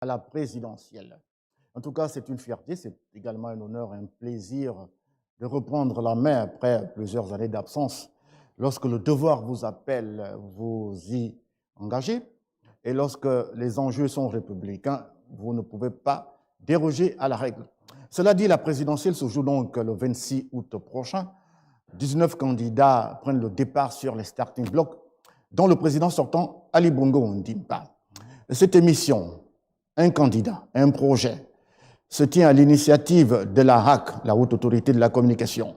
à la présidentielle. En tout cas, c'est une fierté, c'est également un honneur, un plaisir de reprendre la main après plusieurs années d'absence. Lorsque le devoir vous appelle, vous y engagez. Et lorsque les enjeux sont républicains, vous ne pouvez pas déroger à la règle. Cela dit, la présidentielle se joue donc le 26 août prochain. 19 candidats prennent le départ sur les starting blocks, dont le président sortant, Ali Bongo Ondimba. Cette émission, un candidat, un projet, se tient à l'initiative de la HAC, la Haute Autorité de la Communication.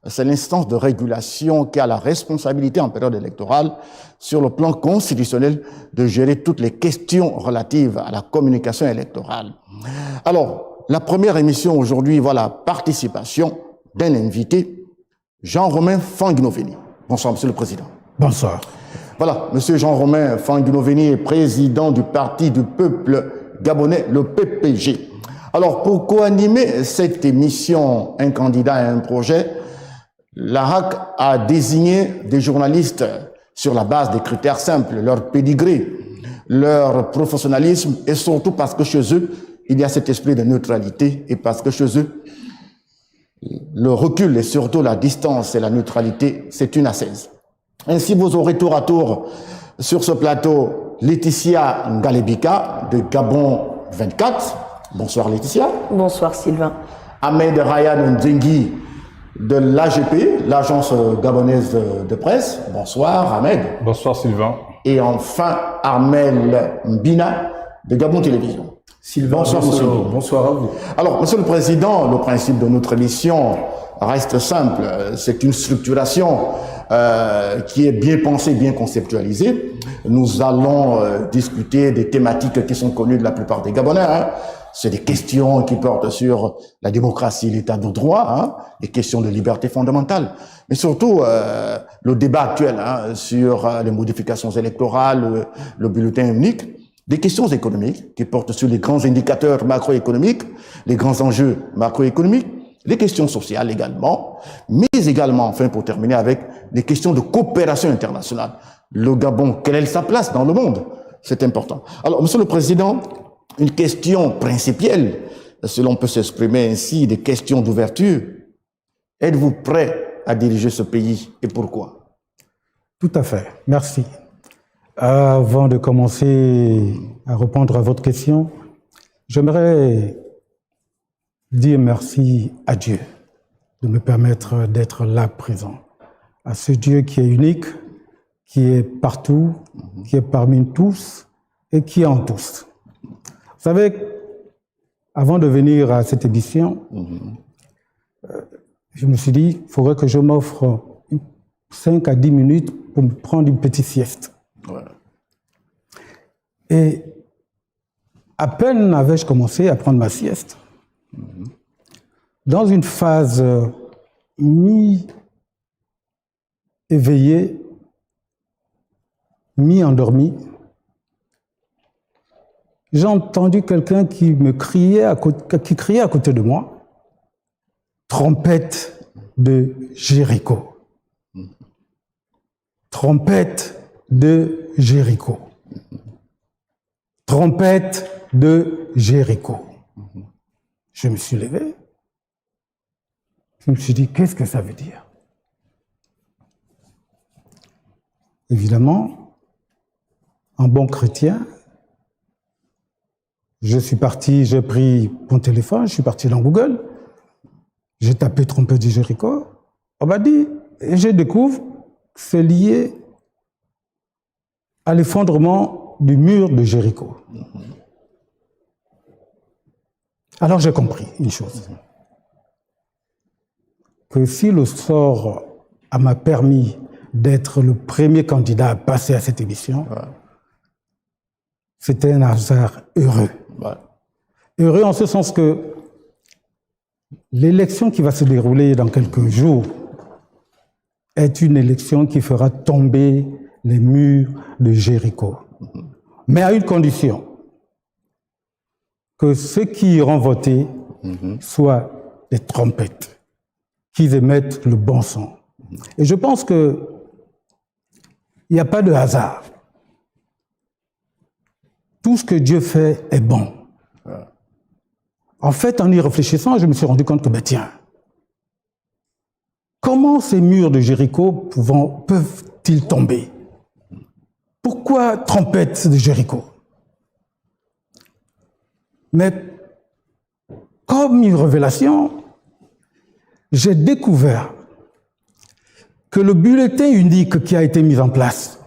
C'est l'instance de régulation qui a la responsabilité en période électorale, sur le plan constitutionnel, de gérer toutes les questions relatives à la communication électorale. Alors, la première émission aujourd'hui voit la participation d'un invité, Jean-Romain Fanguinoveni. Bonsoir, Monsieur le Président. Bonsoir. Voilà, Monsieur Jean-Romain Fanguinoveni est président du Parti du Peuple Gabonais, le PPG. Alors, pour co-animer cette émission, un candidat et un projet, la HAC a désigné des journalistes sur la base des critères simples, leur pédigré, leur professionnalisme et surtout parce que chez eux, il y a cet esprit de neutralité et parce que chez eux, le recul et surtout la distance et la neutralité, c'est une assaise. Ainsi, vous aurez tour à tour sur ce plateau Laetitia Ngalebika de Gabon 24. Bonsoir Laetitia. Bonsoir Sylvain. Ahmed Ryan Ndzengi de l'AGP, l'Agence gabonaise de presse. Bonsoir Ahmed. Bonsoir Sylvain. Et enfin Armel Mbina de Gabon Télévision. Sylvain, bonsoir à vous. Alors, Monsieur le Président, le principe de notre émission reste simple. C'est une structuration qui est bien pensée, bien conceptualisée. Nous allons discuter des thématiques qui sont connues de la plupart des Gabonais. Hein. C'est des questions qui portent sur la démocratie, l'état de droit, hein, des questions de liberté fondamentale. Mais surtout, le débat actuel hein, sur les modifications électorales, le bulletin unique. Des questions économiques qui portent sur les grands indicateurs macroéconomiques, les grands enjeux macroéconomiques, les questions sociales également, mais également, enfin, pour terminer, avec des questions de coopération internationale. Le Gabon, quelle est sa place dans le monde? C'est important. Alors, Monsieur le Président, une question principielle, si l'on peut s'exprimer ainsi, des questions d'ouverture. Êtes-vous prêt à diriger ce pays et pourquoi? Tout à fait, merci. Avant de commencer à répondre à votre question, j'aimerais dire merci à Dieu de me permettre d'être là présent. À ce Dieu qui est unique, qui est partout, qui est parmi tous et qui est en tous. Vous savez, avant de venir à cette émission, je me suis dit, il faudrait que je m'offre 5 à 10 minutes pour me prendre une petite sieste. Ouais. Et à peine avais-je commencé à prendre ma sieste, dans une phase mi-éveillée, mi-endormie, j'ai entendu quelqu'un qui criait à côté de moi, trompette de Jéricho. Trompette de Jéricho. Trompette de Jéricho. Je me suis levé. Je me suis dit, qu'est-ce que ça veut dire? Évidemment, en bon chrétien, je suis parti, j'ai pris mon téléphone, je suis parti dans Google, j'ai tapé trompette de Jéricho. On m'a dit, et je découvre que c'est lié à l'effondrement du mur de Jéricho. Alors j'ai compris une chose, que si le sort m'a permis d'être le premier candidat à passer à cette émission, c'était un hasard heureux. Heureux en ce sens que l'élection qui va se dérouler dans quelques jours est une élection qui fera tomber les murs de Jéricho. Mais à une condition, que ceux qui iront voter soient des trompettes, qu'ils émettent le bon son. Et je pense qu'il n'y a pas de hasard. Tout ce que Dieu fait est bon. En fait, en y réfléchissant, je me suis rendu compte que, ben tiens, comment ces murs de Jéricho peuvent-ils tomber? Pourquoi trompette de Jéricho? Mais comme une révélation, j'ai découvert que le bulletin unique qui a été mis en place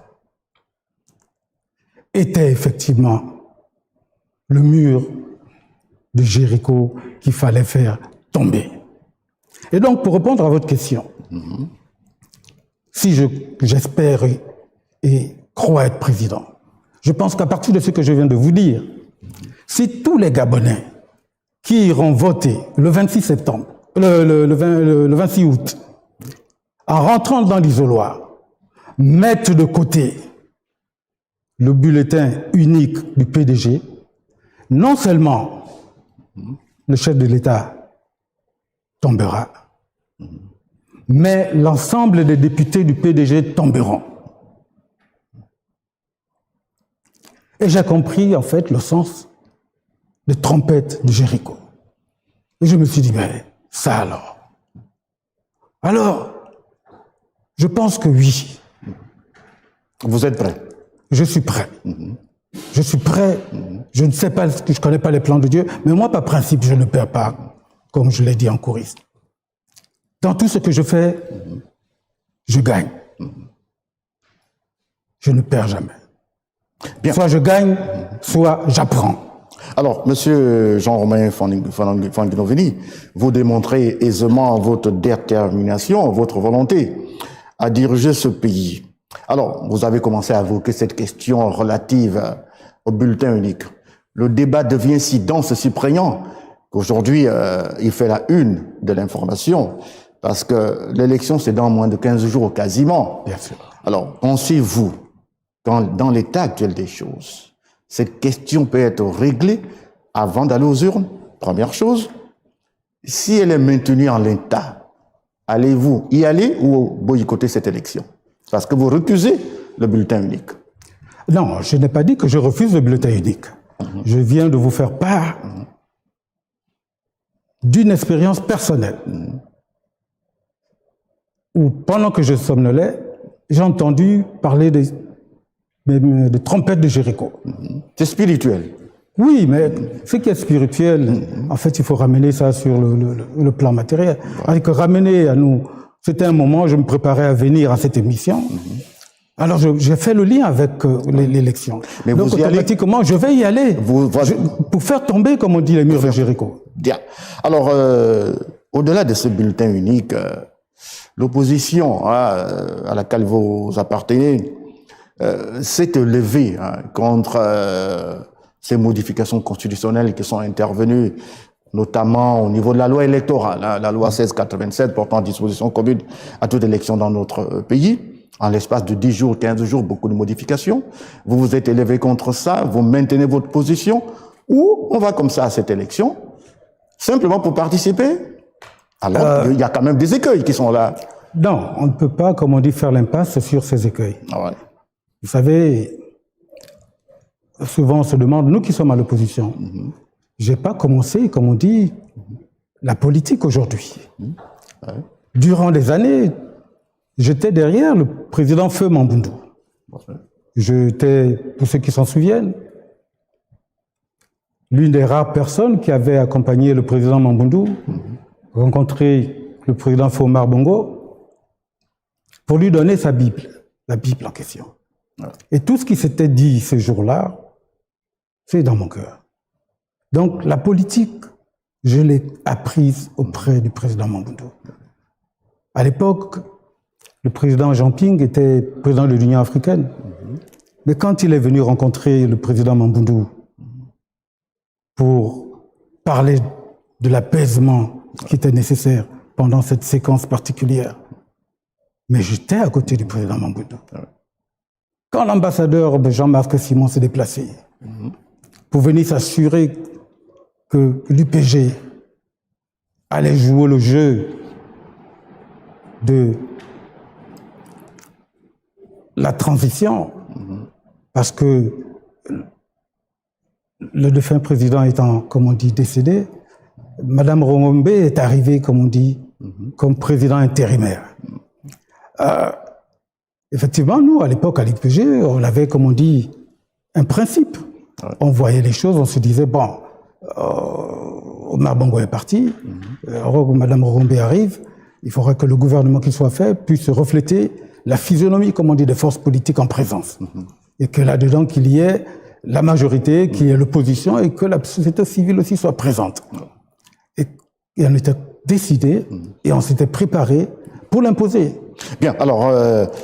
était effectivement le mur de Jéricho qu'il fallait faire tomber. Et donc, pour répondre à votre question, si j'espère et crois être président, je pense qu'à partir de ce que je viens de vous dire, si tous les Gabonais qui iront voter le 26 septembre, le 26 août, en rentrant dans l'isoloir, mettent de côté le bulletin unique du PDG, non seulement le chef de l'État tombera, mais l'ensemble des députés du PDG tomberont. Et j'ai compris, en fait, le sens des trompettes de Jéricho. Et je me suis dit, ben, ça alors. Alors, je pense que oui. Vous êtes prêt? Je suis prêt. Je suis prêt. Je ne sais pas, je ne connais pas les plans de Dieu, mais moi, par principe, je ne perds pas, comme je l'ai dit en choriste. Dans tout ce que je fais, je gagne. Je ne perds jamais. Bien. Soit je gagne, soit j'apprends. Alors, Monsieur Jean-Romain Fanguinoveni, vous démontrez aisément votre détermination, votre volonté à diriger ce pays. Alors, vous avez commencé à évoquer cette question relative au bulletin unique. Le débat devient si dense, si prégnant, qu'aujourd'hui, il fait la une de l'information, parce que l'élection, c'est dans moins de 15 jours, quasiment. Bien sûr. Alors, pensez-vous, dans l'état actuel des choses, cette question peut être réglée avant d'aller aux urnes? Première chose. Si elle est maintenue en l'état, allez-vous y aller ou boycotter cette élection? Parce que vous refusez le bulletin unique. Non, je n'ai pas dit que je refuse le bulletin unique. Je viens de vous faire part d'une expérience personnelle où, pendant que je somnolais, j'ai entendu parler de trompettes de Jéricho. C'est spirituel. Oui, mais ce qui est spirituel, en fait, il faut ramener ça sur le plan matériel. Avec ramener à nous, c'était un moment, je me préparais à venir à cette émission. Alors, j'ai fait le lien avec l'élection. Mais donc, vous y automatiquement, allez? je vais y aller. Voilà. Pour faire tomber, comme on dit, les murs de Jéricho. Bien. Alors, au-delà de ce bulletin unique, l'opposition à laquelle vous appartenez s'est élevée contre ces modifications constitutionnelles qui sont intervenues, notamment au niveau de la loi électorale, la loi 1687 portant disposition commune à toute élection dans notre pays. En l'espace de 10 jours, 15 jours, beaucoup de modifications. Vous vous êtes élevé contre ça, vous maintenez votre position, ou on va comme ça à cette élection, simplement pour participer? Alors, il y a quand même des écueils qui sont là. Non, on ne peut pas, comme on dit, faire l'impasse sur ces écueils. Ah ouais. Vous savez, souvent on se demande, nous qui sommes à l'opposition, j'ai pas commencé, comme on dit, la politique aujourd'hui. Ouais. Durant des années, j'étais derrière le président Feu Mamboundou. J'étais, pour ceux qui s'en souviennent, l'une des rares personnes qui avait accompagné le président Mamboundou, rencontré le président Fomar Bongo, pour lui donner sa Bible, la Bible en question. Et tout ce qui s'était dit ce jour-là, c'est dans mon cœur. Donc la politique, je l'ai apprise auprès du président Mamboundou. À l'époque, le président Jean Ping était président de l'Union africaine. Mais quand il est venu rencontrer le président Mamboundou pour parler de l'apaisement qui était nécessaire pendant cette séquence particulière, mais j'étais à côté du président Mamboundou. Quand l'ambassadeur Jean-Marc Simon s'est déplacé pour venir s'assurer que l'UPG allait jouer le jeu de la transition, parce que le défunt président étant, comme on dit, décédé, Madame Romombe est arrivée, comme on dit, comme président intérimaire. Effectivement, nous, à l'époque, à l'IPG, on avait, comme on dit, un principe. On voyait les choses, on se disait, bon, Omar Bongo est parti, Madame Romombe arrive, il faudrait que le gouvernement qui soit fait puisse refléter la physionomie, comme on dit, des forces politiques en présence. Et que là-dedans, qu'il y ait la majorité, qu'il y ait l'opposition et que la société civile aussi soit présente. Et on était décidé et on s'était préparé pour l'imposer. Bien, alors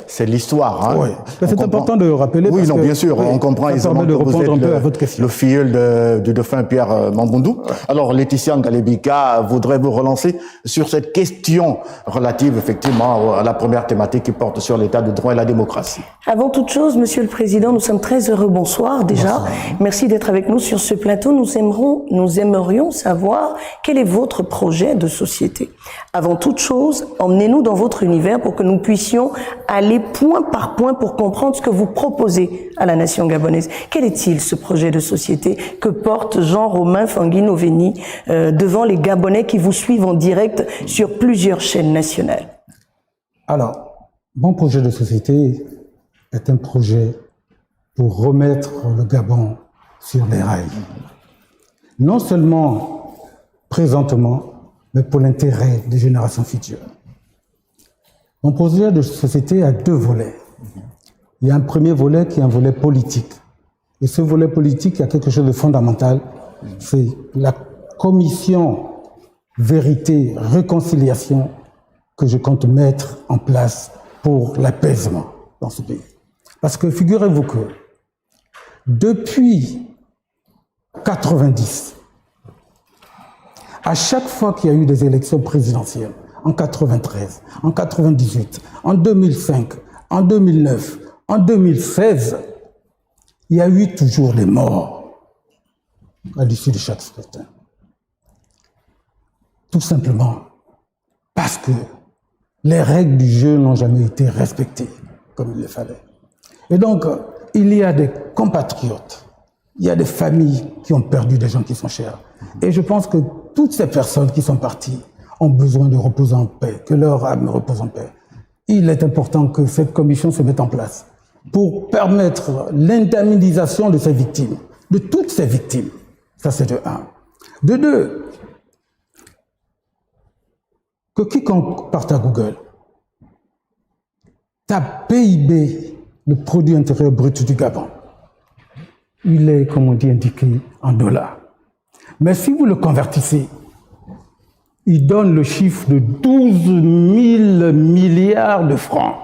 c'est l'histoire. Hein. Oui. C'est important de rappeler. Oui, parce non, que, bien sûr, on comprend aisément que vous êtes le filleul du défunt Pierre Mamboundou. Alors, Laetitia Ngalebika voudrait vous relancer sur cette question relative, effectivement, à la première thématique qui porte sur l'état de droit et la démocratie. Avant toute chose, Monsieur le Président, nous sommes très heureux. Bonsoir déjà. Bonsoir. Merci d'être avec nous sur ce plateau. Nous aimerions savoir quel est votre projet de société. Avant toute chose, emmenez-nous dans votre univers pour que nous puissions aller point par point pour comprendre ce que vous proposez à la nation gabonaise. Quel est-il ce projet de société que porte Jean-Romain Fanguine-Oveni devant les Gabonais qui vous suivent en direct sur plusieurs chaînes nationales? Alors, mon projet de société est un projet pour remettre le Gabon sur les rails. Non seulement présentement, mais pour l'intérêt des générations futures. Mon projet de société a deux volets. Il y a un premier volet qui est un volet politique. Et ce volet politique, il y a quelque chose de fondamental. C'est la commission vérité, réconciliation que je compte mettre en place pour l'apaisement dans ce pays. Parce que figurez-vous que depuis 90, à chaque fois qu'il y a eu des élections présidentielles, en 93, en 98, en 2005, en 2009, en 2016, il y a eu toujours des morts à l'issue de chaque scrutin. Tout simplement parce que les règles du jeu n'ont jamais été respectées comme il le fallait. Et donc, il y a des compatriotes, il y a des familles qui ont perdu des gens qui sont chers. Et je pense que toutes ces personnes qui sont parties ont besoin de reposer en paix, que leur âme repose en paix. Il est important que cette commission se mette en place pour permettre l'indemnisation de ces victimes, de toutes ces victimes. Ça, c'est de un. De deux, que quiconque parte à Google tape PIB, le produit intérieur brut du Gabon. Il est, comme on dit, indiqué en dollars. Mais si vous le convertissez, il donne le chiffre de 12 000 milliards de francs.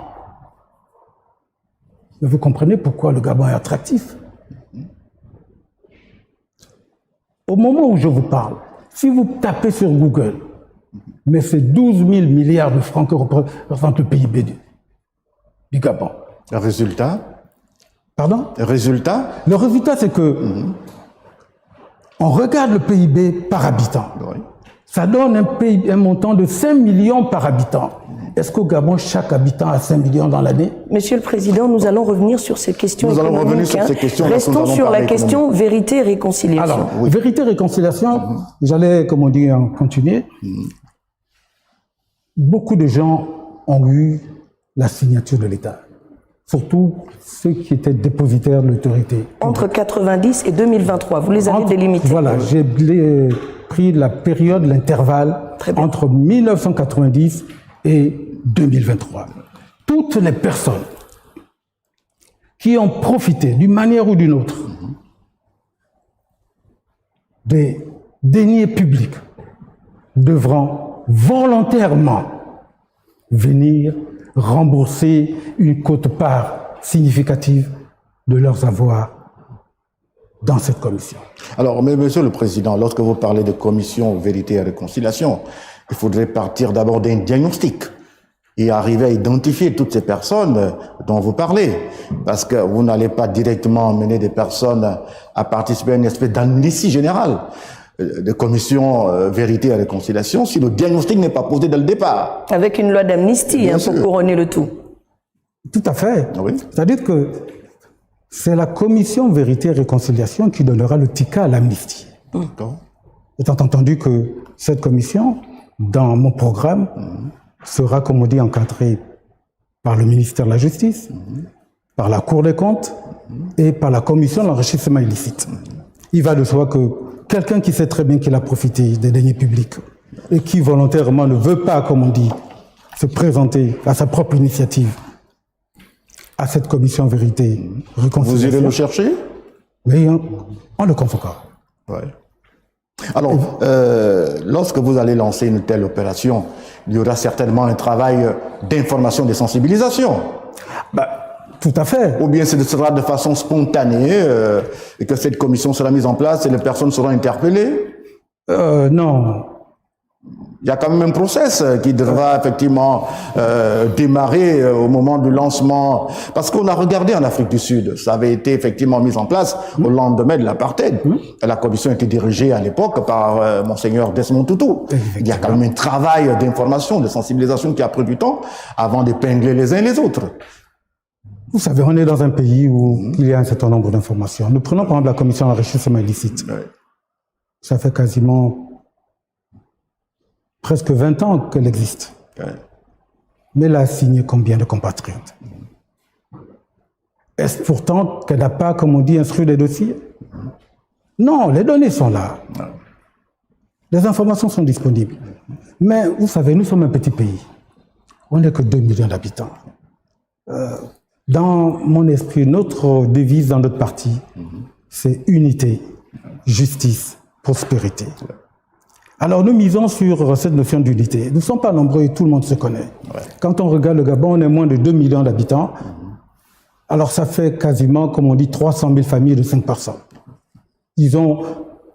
Mais vous comprenez pourquoi le Gabon est attractif. Au moment où je vous parle, si vous tapez sur Google, mais c'est 12 000 milliards de francs que représente le PIB du Gabon. Le résultat? Pardon? Le résultat? Le résultat, c'est que on regarde le PIB par habitant. Oui. Ça donne un montant de 5 millions par habitant. Est-ce qu'au Gabon, chaque habitant a 5 millions dans l'année? Monsieur le Président, nous allons revenir sur ces questions économiques. Nous allons revenir sur ces questions. Restons sur la question vérité et réconciliation. Alors, oui. Vérité et réconciliation, j'allais, comme on dit, en continuer. Beaucoup de gens ont eu la signature de l'État. Surtout ceux qui étaient dépositaires de l'autorité. Entre 90 et 2023, vous les avez délimités. Voilà, j'ai pris la période, l'intervalle entre 1990 et 2023. Toutes les personnes qui ont profité d'une manière ou d'une autre des deniers publics devront volontairement venir rembourser une quote-part significative de leurs avoirs dans cette commission. Alors, mais Monsieur le Président, lorsque vous parlez de commission vérité et réconciliation, il faudrait partir d'abord d'un diagnostic et arriver à identifier toutes ces personnes dont vous parlez, parce que vous n'allez pas directement amener des personnes à participer à une espèce d'amnistie générale de commission vérité et réconciliation si le diagnostic n'est pas posé dès le départ. Avec une loi d'amnistie pour couronner le tout. Tout à fait. Oui. C'est-à-dire que c'est la commission Vérité et Réconciliation qui donnera le ticket à l'amnistie. D'accord. Étant entendu que cette commission, dans mon programme, sera, comme on dit, encadrée par le ministère de la Justice, par la Cour des comptes et par la commission de l'enrichissement illicite. Il va de soi que quelqu'un qui sait très bien qu'il a profité des deniers publics et qui volontairement ne veut pas, comme on dit, se présenter à sa propre initiative à cette commission Vérité Réconciliation. Vous irez le chercher? Oui, on le convoquera. Ouais. Alors, lorsque vous allez lancer une telle opération, il y aura certainement un travail d'information, de sensibilisation. Tout à fait. Ou bien ce sera de façon spontanée et que cette commission sera mise en place et les personnes seront interpellées? Non. Il y a quand même un process qui devra effectivement démarrer au moment du lancement. Parce qu'on a regardé en Afrique du Sud, ça avait été effectivement mis en place au lendemain de l'apartheid. La commission était dirigée à l'époque par Monseigneur Desmond Tutu. Il y a quand même un travail d'information, de sensibilisation qui a pris du temps avant d'épingler les uns les autres. Vous savez, on est dans un pays où il y a un certain nombre d'informations. Nous prenons par exemple la commission d'enrichissement illicite. Ouais. Ça fait quasiment presque 20 ans qu'elle existe. Ouais. Mais elle a signé combien de compatriotes? Est-ce pourtant qu'elle n'a pas, comme on dit, instruit les dossiers? Non, les données sont là. Les informations sont disponibles. Mais vous savez, nous sommes un petit pays. On n'est que 2 millions d'habitants. Dans mon esprit, notre devise dans notre parti, c'est unité, justice, prospérité. Alors nous misons sur cette notion d'unité. Nous ne sommes pas nombreux et tout le monde se connaît. Quand on regarde le Gabon, on est moins de 2 millions d'habitants. Alors ça fait quasiment, comme on dit, 300 000 familles de 5 personnes. Disons,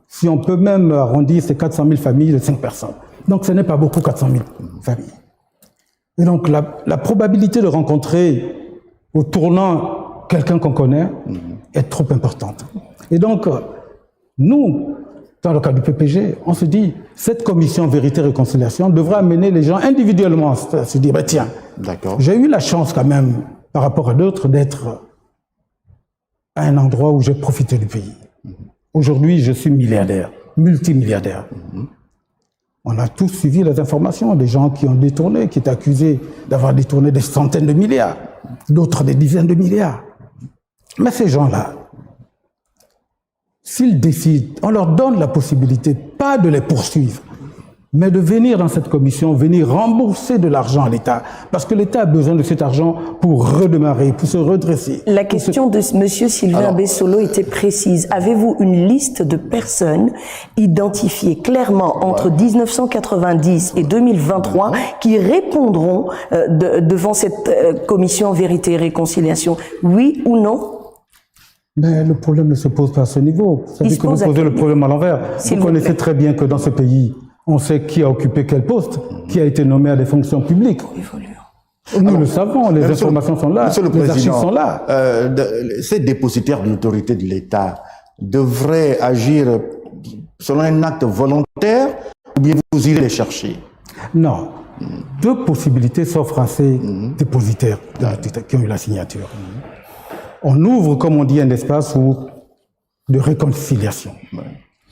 si on peut même arrondir, c'est 400 000 familles de 5 personnes. Donc ce n'est pas beaucoup, 400 000 familles. Et donc la probabilité de rencontrer au tournant quelqu'un qu'on connaît est trop importante. Et donc, nous, dans le cas du PPG, on se dit, cette commission Vérité et Réconciliation devra amener les gens individuellement à se dire, tiens, j'ai eu la chance quand même, par rapport à d'autres, d'être à un endroit où j'ai profité du pays. Aujourd'hui, je suis milliardaire, multimilliardaire. On a tous suivi les informations des gens qui ont détourné, qui étaient accusés d'avoir détourné des centaines de milliards, d'autres des dizaines de milliards. Mais ces gens-là, s'ils décident, on leur donne la possibilité, pas de les poursuivre, mais de venir dans cette commission, venir rembourser de l'argent à l'État, parce que l'État a besoin de cet argent pour redémarrer, pour se redresser. La question de M. Sylvain Bessolo était précise. Avez-vous une liste de personnes identifiées clairement entre 1990 et 2023 qui répondront devant cette commission Vérité et Réconciliation? Oui ou non? Mais le problème ne se pose pas à ce niveau. Ça veut dire que vous posez le problème à l'envers. Vous connaissez très bien que dans ce pays, on sait qui a occupé quel poste, qui a été nommé à des fonctions publiques. Nous le savons, les informations sont là, les archives sont là. Ces dépositaires de l'autorité de l'État devraient agir selon un acte volontaire ou bien vous irez les chercher? Non. Deux possibilités s'offrent à ces dépositaires qui ont eu la signature. On ouvre, comme on dit, un espace de réconciliation.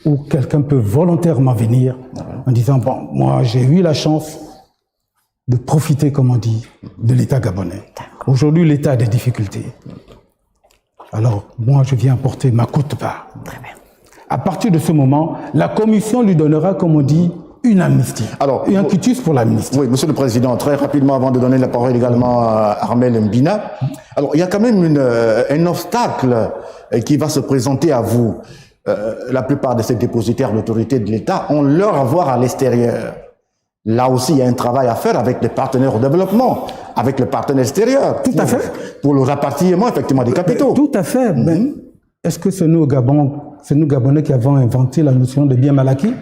Où quelqu'un peut volontairement venir en disant, bon, moi j'ai eu la chance de profiter, comme on dit, de l'État gabonais. Aujourd'hui, l'État a des difficultés. Alors, moi je viens apporter ma quote-part. À partir de ce moment, la commission lui donnera, comme on dit, une amnistie. Alors, un quitus pour l'amnistie. Oui, Monsieur le Président, très rapidement, avant de donner la parole également à Armel Mbina. Alors, il y a quand même un obstacle qui va se présenter à vous. La plupart de ces dépositaires de l'autorité de l'État ont leur avoir à l'extérieur. Là aussi, il y a un travail à faire avec les partenaires au développement, avec les partenaires extérieurs. Tout à fait. Pour le rapatriement, effectivement, des capitaux. Tout à fait. Mais est-ce que c'est nous, au Gabon, c'est nous, Gabonais, qui avons inventé la notion de bien mal acquis?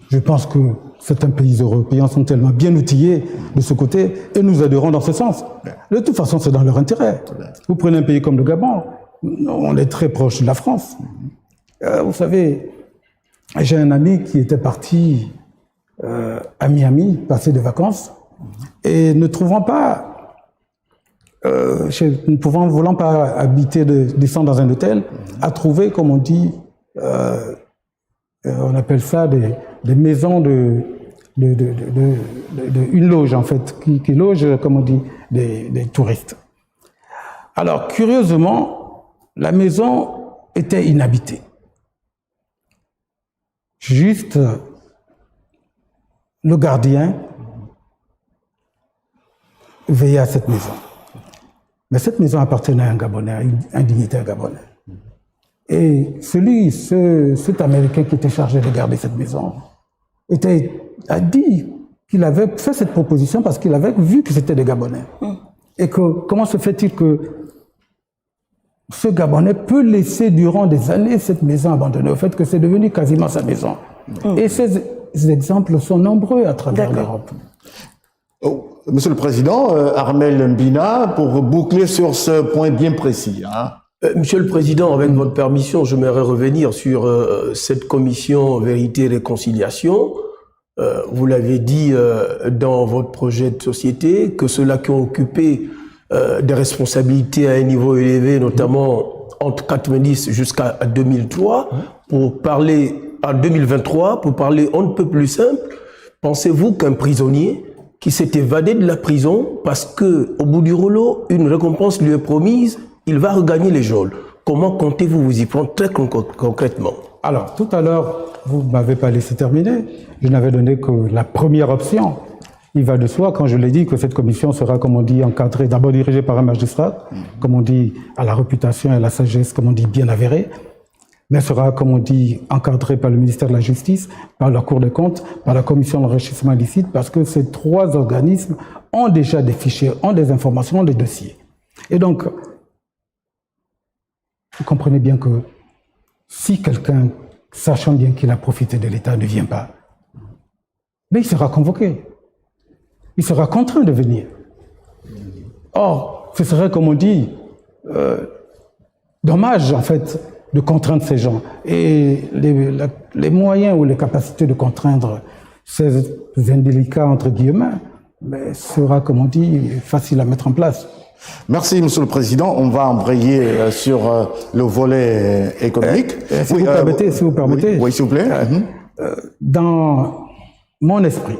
Je pense que certains pays européens sont tellement bien outillés de ce côté et nous aiderons dans ce sens. De toute façon, c'est dans leur intérêt. Vous prenez un pays comme le Gabon, on est très proche de la France. Vous savez, j'ai un ami qui était parti à Miami, passer des vacances, et ne trouvant pas ne voulant pas habiter, descendre dans un hôtel, a trouvé, comme on dit, on appelle ça des maisons une loge en fait, qui loge, comme on dit, des touristes. Alors, curieusement, la maison était inhabitée. Juste le gardien veillait à cette maison. Mais cette maison appartenait à un Gabonais, à un dignitaire gabonais. Et cet Américain qui était chargé de garder cette maison a dit qu'il avait fait cette proposition parce qu'il avait vu que c'était des Gabonais. Et que comment se fait-il que ce Gabonais peut laisser durant des années cette maison abandonnée, au fait que c'est devenu quasiment sa maison. Et ces exemples sont nombreux à travers l'Europe. Monsieur le Président, Armel Mbina, pour boucler sur ce point bien précis. Monsieur le Président, avec votre permission, j'aimerais revenir sur cette commission Vérité et Réconciliation. Vous l'avez dit dans votre projet de société, que ceux-là qui ont occupé des responsabilités à un niveau élevé, notamment entre 90 jusqu'à 2003, pour parler en 2023, pour parler on ne peut plus simple, pensez-vous qu'un prisonnier qui s'est évadé de la prison parce que au bout du rouleau, une récompense lui est promise, il va regagner les geôles. Comment comptez-vous vous y prendre très concrètement? Alors, tout à l'heure, vous ne m'avez pas laissé terminer. Je n'avais donné que la première option. Il va de soi, quand je l'ai dit, que cette commission sera, comme on dit, encadrée, d'abord dirigée par un magistrat, comme on dit, à la réputation et à la sagesse, comme on dit, bien avérée, mais sera, comme on dit, encadrée par le ministère de la Justice, par la Cour des comptes, par la Commission d'enrichissement illicite, parce que ces trois organismes ont déjà des fichiers, ont des informations, ont des dossiers. Et donc, vous comprenez bien que si quelqu'un, sachant bien qu'il a profité de l'État, ne vient pas, mais il sera convoqué. Il sera contraint de venir. Or, ce serait, comme on dit, dommage, en fait, de contraindre ces gens. Et les moyens ou les capacités de contraindre ces indélicats, entre guillemets, mais sera, comme on dit, facile à mettre en place. Merci, Monsieur le Président. On va embrayer sur le volet économique. Si vous permettez. Oui, s'il vous plaît. Dans mon esprit,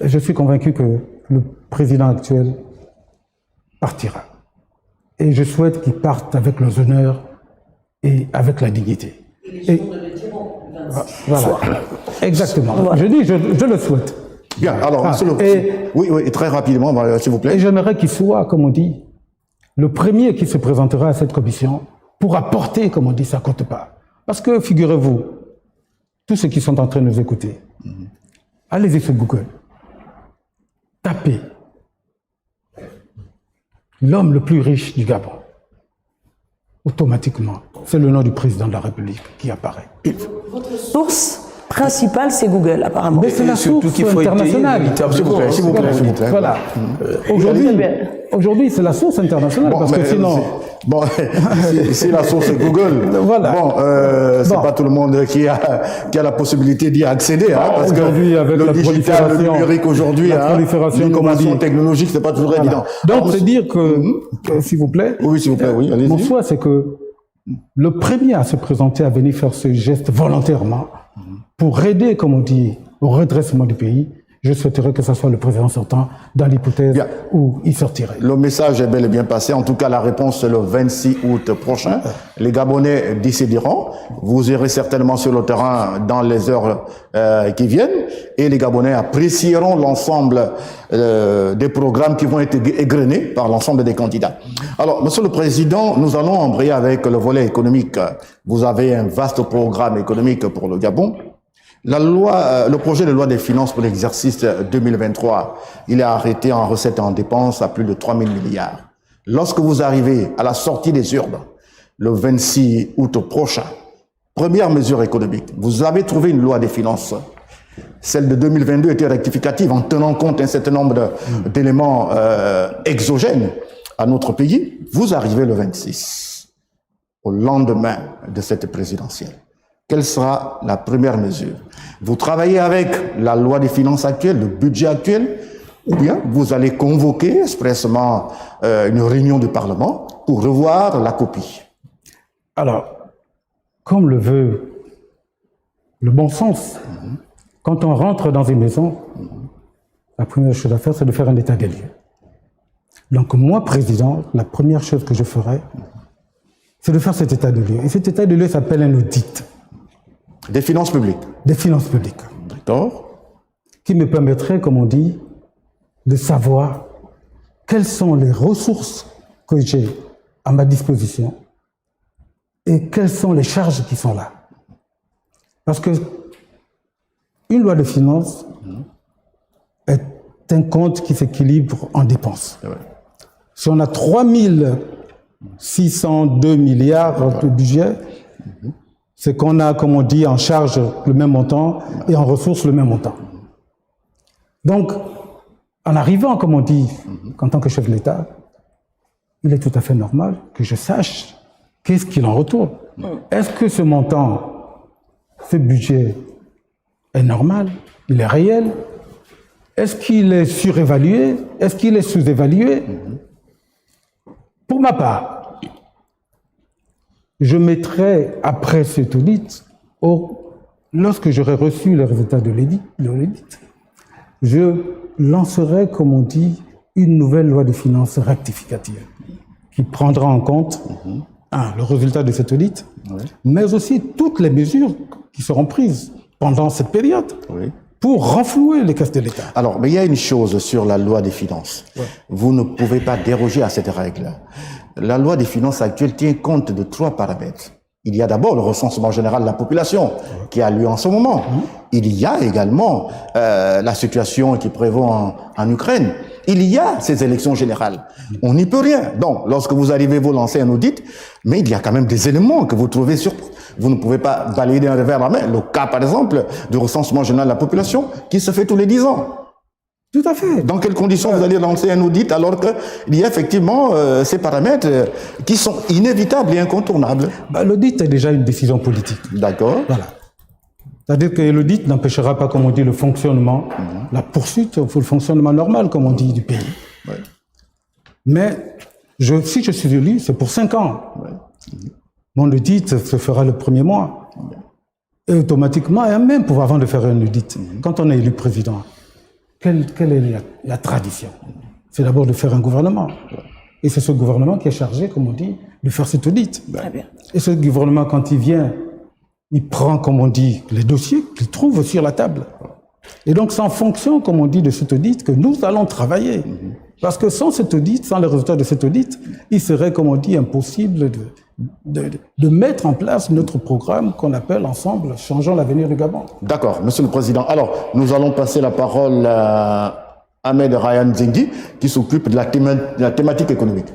je suis convaincu que le président actuel partira. Et je souhaite qu'il parte avec les honneurs et avec la dignité. Et voilà. Exactement. Voilà. Je dis, je le souhaite. Bien, alors, oui, très rapidement, s'il vous plaît. Et j'aimerais qu'il soit, comme on dit, le premier qui se présentera à cette commission pour apporter, comme on dit, sa quote-part. Parce que, figurez-vous, tous ceux qui sont en train de nous écouter, allez-y sur Google, tapez l'homme le plus riche du Gabon. Automatiquement, c'est le nom du président de la République qui apparaît. Votre source principale, c'est Google, apparemment. Mais c'est la source internationale. S'il vous plaît. Voilà. Aujourd'hui, c'est la source internationale, parce que sinon... Bon, c'est la source Google. Voilà. Bon, c'est pas tout le monde qui a la possibilité d'y accéder, parce que avec le digital, le numérique aujourd'hui, l'innovation technologique, c'est pas toujours évident. Donc, c'est dire que, s'il vous plaît, oui, s'il vous plaît, oui, allez-y. Mon souhait, c'est que le premier à se présenter, à venir faire ce geste volontairement, pour aider, comme on dit, au redressement du pays, je souhaiterais que ce soit le président sortant dans l'hypothèse où il sortirait. Le message est bel et bien passé. En tout cas, la réponse, c'est le 26 août prochain. Les Gabonais décideront. Vous irez certainement sur le terrain dans les heures qui viennent. Et les Gabonais apprécieront l'ensemble des programmes qui vont être égrenés par l'ensemble des candidats. Alors, Monsieur le Président, nous allons embrayer avec le volet économique. Vous avez un vaste programme économique pour le Gabon. Le projet de loi des finances pour l'exercice 2023, il est arrêté en recettes et en dépenses à plus de 3 000 milliards. Lorsque vous arrivez à la sortie des urnes, le 26 août prochain, première mesure économique, vous avez trouvé une loi des finances. Celle de 2022 était rectificative en tenant compte d'un certain nombre d'éléments exogènes à notre pays. Vous arrivez le 26, au lendemain de cette présidentielle. Quelle sera la première mesure? Vous travaillez avec la loi des finances actuelle, le budget actuel, ou bien vous allez convoquer expressément une réunion du Parlement pour revoir la copie? Alors, comme le veut le bon sens, quand on rentre dans une maison, la première chose à faire, c'est de faire un état des lieux. Donc moi, président, la première chose que je ferai, c'est de faire cet état de lieux. Et cet état de lieux s'appelle un audit. Des finances publiques? Des finances publiques. D'accord. Qui me permettrait, comme on dit, de savoir quelles sont les ressources que j'ai à ma disposition et quelles sont les charges qui sont là. Parce que une loi de finances est un compte qui s'équilibre en dépenses. Si on a 3602 milliards de budget, c'est qu'on a, comme on dit, en charge le même montant et en ressources le même montant. Donc, en arrivant, comme on dit, en tant que chef de l'État, il est tout à fait normal que je sache qu'est-ce qu'il en retourne. Est-ce que ce montant, ce budget est normal? Il est réel? Est-ce qu'il est surévalué? Est-ce qu'il est sous-évalué? Pour ma part, je mettrai après cet audit, lorsque j'aurai reçu les résultats de l'audit, je lancerai, comme on dit, une nouvelle loi de finances rectificative qui prendra en compte le résultat de cet audit, mais aussi toutes les mesures qui seront prises pendant cette période pour renflouer les caisses de l'État. Alors, mais il y a une chose sur la loi des finances. Vous ne pouvez pas déroger à cette règle. La loi des finances actuelle tient compte de 3 paramètres. Il y a d'abord le recensement général de la population qui a lieu en ce moment. Il y a également la situation qui prévaut en Ukraine. Il y a ces élections générales. On n'y peut rien. Donc, lorsque vous arrivez, vous lancez un audit, mais il y a quand même des éléments que vous trouvez sur... Vous ne pouvez pas balayer d'un revers la main. Le cas, par exemple, du recensement général de la population qui se fait tous les 10 ans. Tout à fait. Dans quelles conditions vous allez lancer un audit alors qu'il y a effectivement ces paramètres qui sont inévitables et incontournables? L'audit est déjà une décision politique. D'accord. Voilà. C'est-à-dire que l'audit n'empêchera pas, comme on dit, le fonctionnement, la poursuite, le fonctionnement normal, comme on dit, du pays. Mais si je suis élu, c'est pour 5 ans. Mon audit se fera le premier mois. Et automatiquement, et même avant de faire un audit, quand on est élu président, quelle est la tradition? C'est d'abord de faire un gouvernement. Et c'est ce gouvernement qui est chargé, comme on dit, de faire cet audit. Très bien. Et ce gouvernement, quand il vient, il prend, comme on dit, les dossiers qu'il trouve sur la table. Et donc, c'est en fonction, comme on dit, de cet audit que nous allons travailler. Parce que sans cet audit, sans les résultats de cet audit, il serait, comme on dit, impossible de mettre en place notre programme qu'on appelle ensemble « Changeons l'avenir du Gabon ». D'accord, Monsieur le Président. Alors, nous allons passer la parole à Ahmed Ryan Zengi, qui s'occupe de la thématique économique.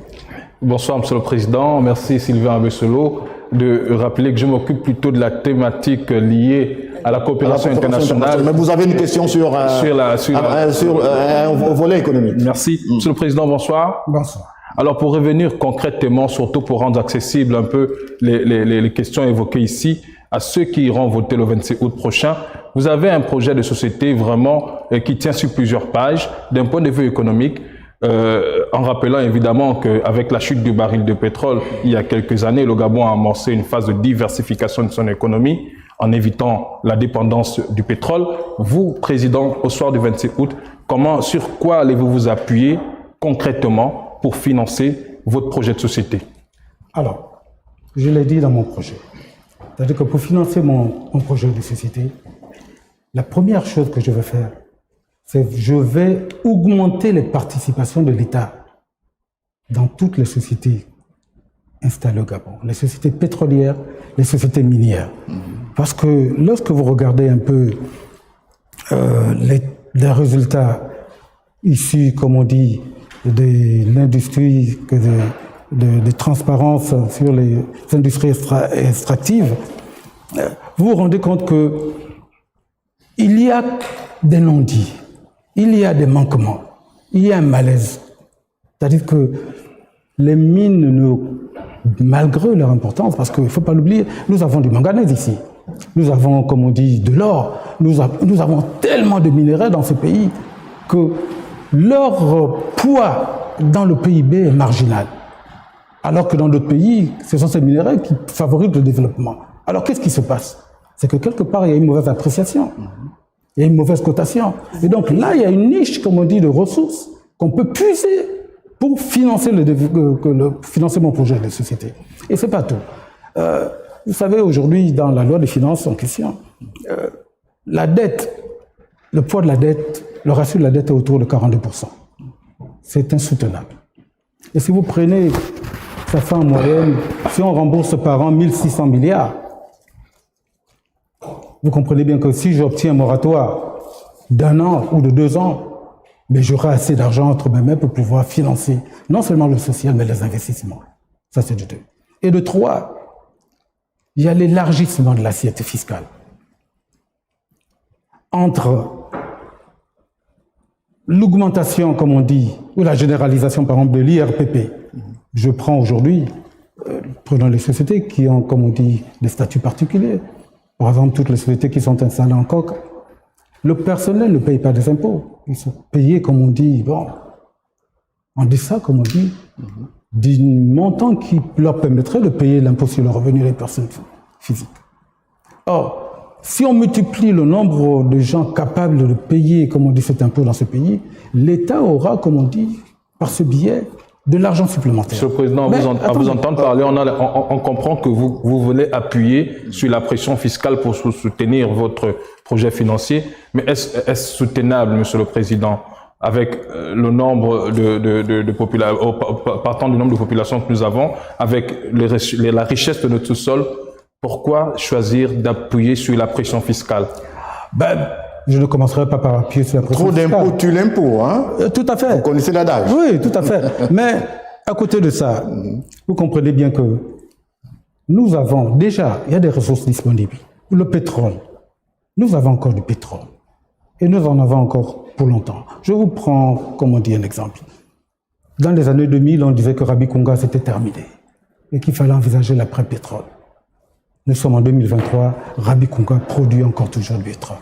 Bonsoir, Monsieur le Président. Merci, Sylvain Abesselo, de rappeler que je m'occupe plutôt de la thématique liée à la coopération internationale. Mais vous avez une question sur un volet économique. Merci. Monsieur le Président, bonsoir. Bonsoir. Alors, pour revenir concrètement, surtout pour rendre accessible un peu les questions évoquées ici, à ceux qui iront voter le 26 août prochain, vous avez un projet de société vraiment qui tient sur plusieurs pages, d'un point de vue économique, en rappelant évidemment qu'avec la chute du baril de pétrole, il y a quelques années, le Gabon a amorcé une phase de diversification de son économie en évitant la dépendance du pétrole. Vous, Président, au soir du 26 août, sur quoi allez-vous vous appuyer concrètement pour financer votre projet de société? Alors, je l'ai dit dans mon projet. C'est-à-dire que pour financer mon projet de société, la première chose que je vais faire, c'est que je vais augmenter les participations de l'État dans toutes les sociétés installées au Gabon, les sociétés pétrolières, les sociétés minières. Parce que lorsque vous regardez un peu les résultats issus, comme on dit, de l'industrie, de transparence sur les industries extractives, vous vous rendez compte que il y a des non-dits, il y a des manquements, il y a un malaise. C'est-à-dire que les mines, malgré leur importance, parce qu'il ne faut pas l'oublier, nous avons du manganèse ici, nous avons, comme on dit, de l'or, nous avons tellement de minerais dans ce pays que leur poids dans le PIB est marginal. Alors que dans d'autres pays, ce sont ces minéraux qui favorisent le développement. Alors qu'est-ce qui se passe? C'est que quelque part, il y a une mauvaise appréciation. Il y a une mauvaise cotation. Et donc là, il y a une niche, comme on dit, de ressources qu'on peut puiser pour financer financer mon projet de société. Et c'est pas tout. Vous savez, aujourd'hui, dans la loi des finances en question, la dette, le poids de la dette, le ratio de la dette est autour de 42%. C'est insoutenable. Et si vous prenez, ça fait en moyenne, si on rembourse par an 1600 milliards, vous comprenez bien que si j'obtiens un moratoire d'1 an ou de 2 ans, mais j'aurai assez d'argent entre mes mains pour pouvoir financer non seulement le social, mais les investissements. Ça, c'est de 2. Et de 3, il y a l'élargissement de l'assiette fiscale. Entre l'augmentation, comme on dit, ou la généralisation, par exemple, de l'IRPP. Je prends aujourd'hui, prenons les sociétés qui ont, comme on dit, des statuts particuliers. Par exemple, toutes les sociétés qui sont installées en coque, le personnel ne paye pas des impôts. Ils sont payés, comme on dit, bon, en deçà, comme on dit, d'un montant qui leur permettrait de payer l'impôt sur le revenu des personnes physiques. Or, si on multiplie le nombre de gens capables de payer, comme on dit, cet impôt dans ce pays, l'État aura, comme on dit, par ce biais, de l'argent supplémentaire. Monsieur le Président, à vous entendre parler, on comprend que vous voulez appuyer sur la pression fiscale pour soutenir votre projet financier. Mais est-ce soutenable, Monsieur le Président, avec le nombre de populations, partant du nombre de populations que nous avons, avec la richesse de notre sous-sol, pourquoi choisir d'appuyer sur la pression fiscale? Je ne commencerai pas par appuyer sur la pression fiscale. Trop d'impôts tue l'impôt, hein? Tout à fait. Vous connaissez l'adage? Oui, tout à fait. Mais à côté de ça, vous comprenez bien que nous avons déjà, il y a des ressources disponibles. Le pétrole, nous avons encore du pétrole. Et nous en avons encore pour longtemps. Je vous prends, comme on dit, un exemple. Dans les années 2000, on disait que Rabikunga c'était terminé et qu'il fallait envisager l'après-pétrole. Nous sommes en 2023, Rabikunga produit encore toujours du pétrole.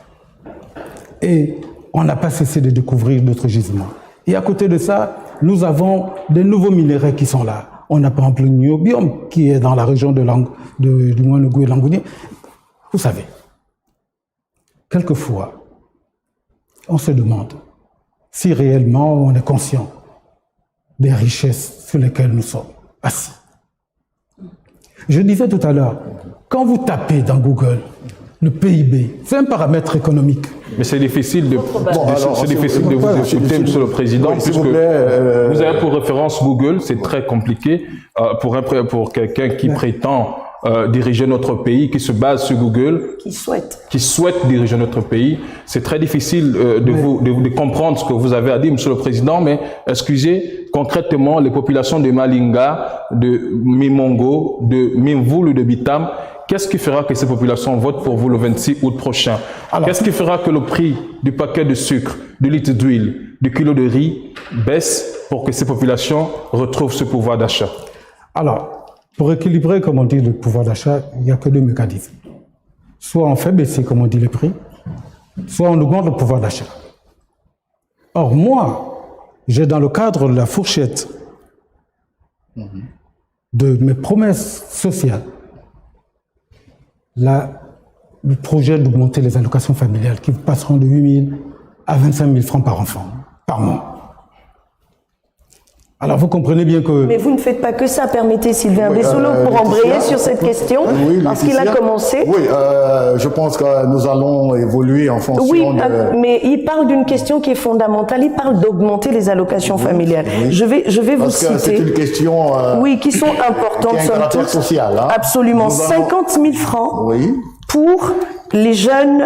Et on n'a pas cessé de découvrir d'autres gisements. Et à côté de ça, nous avons des nouveaux minéraux qui sont là. On a par exemple le niobium qui est dans la région du Ouénougou et Langounié. Vous savez, quelquefois, on se demande si réellement on est conscient des richesses sur lesquelles nous sommes assis. Je disais tout à l'heure, quand vous tapez dans Google le PIB, c'est un paramètre économique. Mais c'est difficile de vous écouter, Monsieur le Président, puisque vous avez pour référence Google, c'est très compliqué pour quelqu'un qui prétend diriger notre pays, qui se base sur Google, qui souhaite diriger notre pays. C'est très difficile de comprendre ce que vous avez à dire, Monsieur le Président, mais excusez, concrètement, les populations de Malinga, de Mimongo, de Mimvoul ou de Bitam, qu'est-ce qui fera que ces populations votent pour vous le 26 août prochain? Qu'est-ce qui fera que le prix du paquet de sucre, du litre d'huile, du kilo de riz baisse pour que ces populations retrouvent ce pouvoir d'achat? Alors, pour équilibrer, comme on dit, le pouvoir d'achat, il n'y a que 2 mécanismes. Soit on fait baisser, comme on dit, les prix, soit on augmente le pouvoir d'achat. Or, moi, j'ai dans le cadre de la fourchette de mes promesses sociales, le projet d'augmenter les allocations familiales qui passeront de 8 000 à 25 000 francs par enfant, par mois. Alors vous comprenez bien que... Mais vous ne faites pas que ça, permettez Sylvain Bessolo pour embrayer sur cette question, parce qu'il a commencé. Oui, je pense que nous allons évoluer en fonction de... mais il parle d'une question qui est fondamentale, il parle d'augmenter les allocations familiales. Oui. Je vais vous citer... Parce que c'est une question... qui sont importantes, qui a un caractère social. Hein. Absolument, 50 000 francs pour les jeunes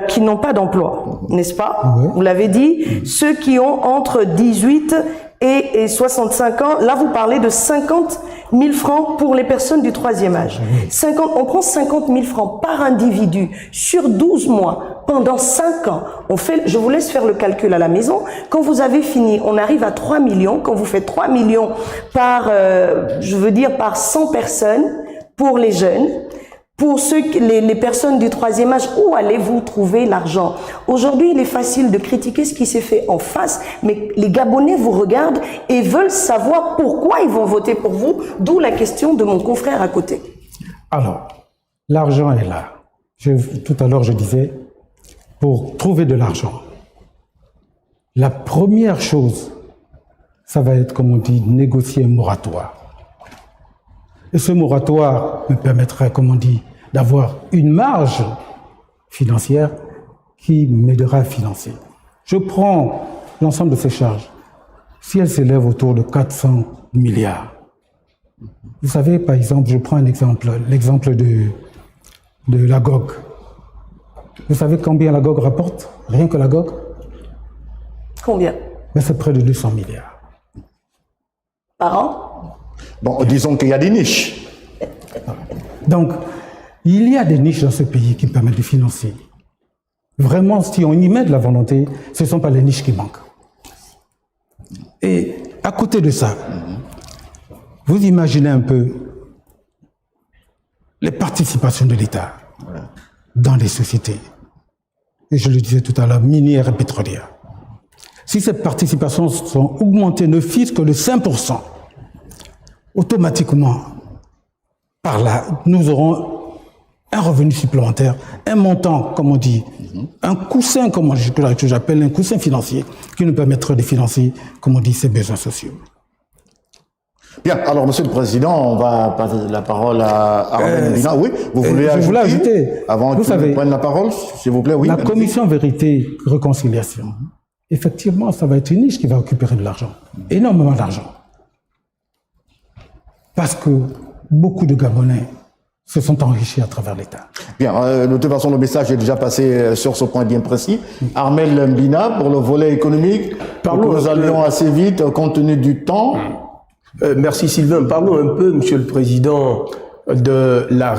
qui n'ont pas d'emploi, n'est-ce pas? Vous l'avez dit, ceux qui ont entre 18 et 65 ans, là vous parlez de 50 000 francs pour les personnes du 3e âge. On prend 50 000 francs par individu sur 12 mois, pendant 5 ans. Je vous laisse faire le calcul à la maison. Quand vous avez fini, on arrive à 3 millions. Quand vous faites 3 millions par, par 100 personnes pour les jeunes, Pour les personnes du troisième âge, où allez-vous trouver l'argent? Aujourd'hui, il est facile de critiquer ce qui s'est fait en face, mais les Gabonais vous regardent et veulent savoir pourquoi ils vont voter pour vous, d'où la question de mon confrère à côté. Alors, l'argent est là. Tout à l'heure, je disais, pour trouver de l'argent, la première chose, ça va être, comme on dit, négocier un moratoire. Et ce moratoire me permettrait, comme on dit, d'avoir une marge financière qui m'aidera à financer. Je prends l'ensemble de ces charges. Si elles s'élèvent autour de 400 milliards, vous savez, par exemple, je prends un exemple, l'exemple de la GOG. Vous savez combien la GOG rapporte? Rien que la GOG? Combien? Mais c'est près de 200 milliards. Par an? Bon, disons qu'il y a des niches. Donc, il y a des niches dans ce pays qui permettent de financer. Vraiment, si on y met de la volonté, ce ne sont pas les niches qui manquent. Et à côté de ça, vous imaginez un peu les participations de l'État dans les sociétés. Et je le disais tout à l'heure, minières et pétrolières. Si ces participations sont augmentées, ne fût-ce que de 5%, automatiquement, par là, nous aurons un revenu supplémentaire, un montant, comme on dit, un coussin, comme j'appelle un coussin financier, qui nous permettrait de financer, comme on dit, ces besoins sociaux. Bien, alors Monsieur le Président, on va passer la parole à Armel Mbina. Oui, vous voulez je voulais ajouter, avant vous que savez, je prenne la parole, s'il vous plaît, oui. La commission vérité-réconciliation, effectivement, ça va être une niche qui va récupérer de l'argent, énormément d'argent. Parce que beaucoup de Gabonais se sont enrichis à travers l'État. Bien, de toute façon, le message est déjà passé sur ce point bien précis. Armel Mbina, pour le volet économique, nous allions assez vite, compte tenu du temps. Merci Sylvain. Parlons un peu, Monsieur le Président, de la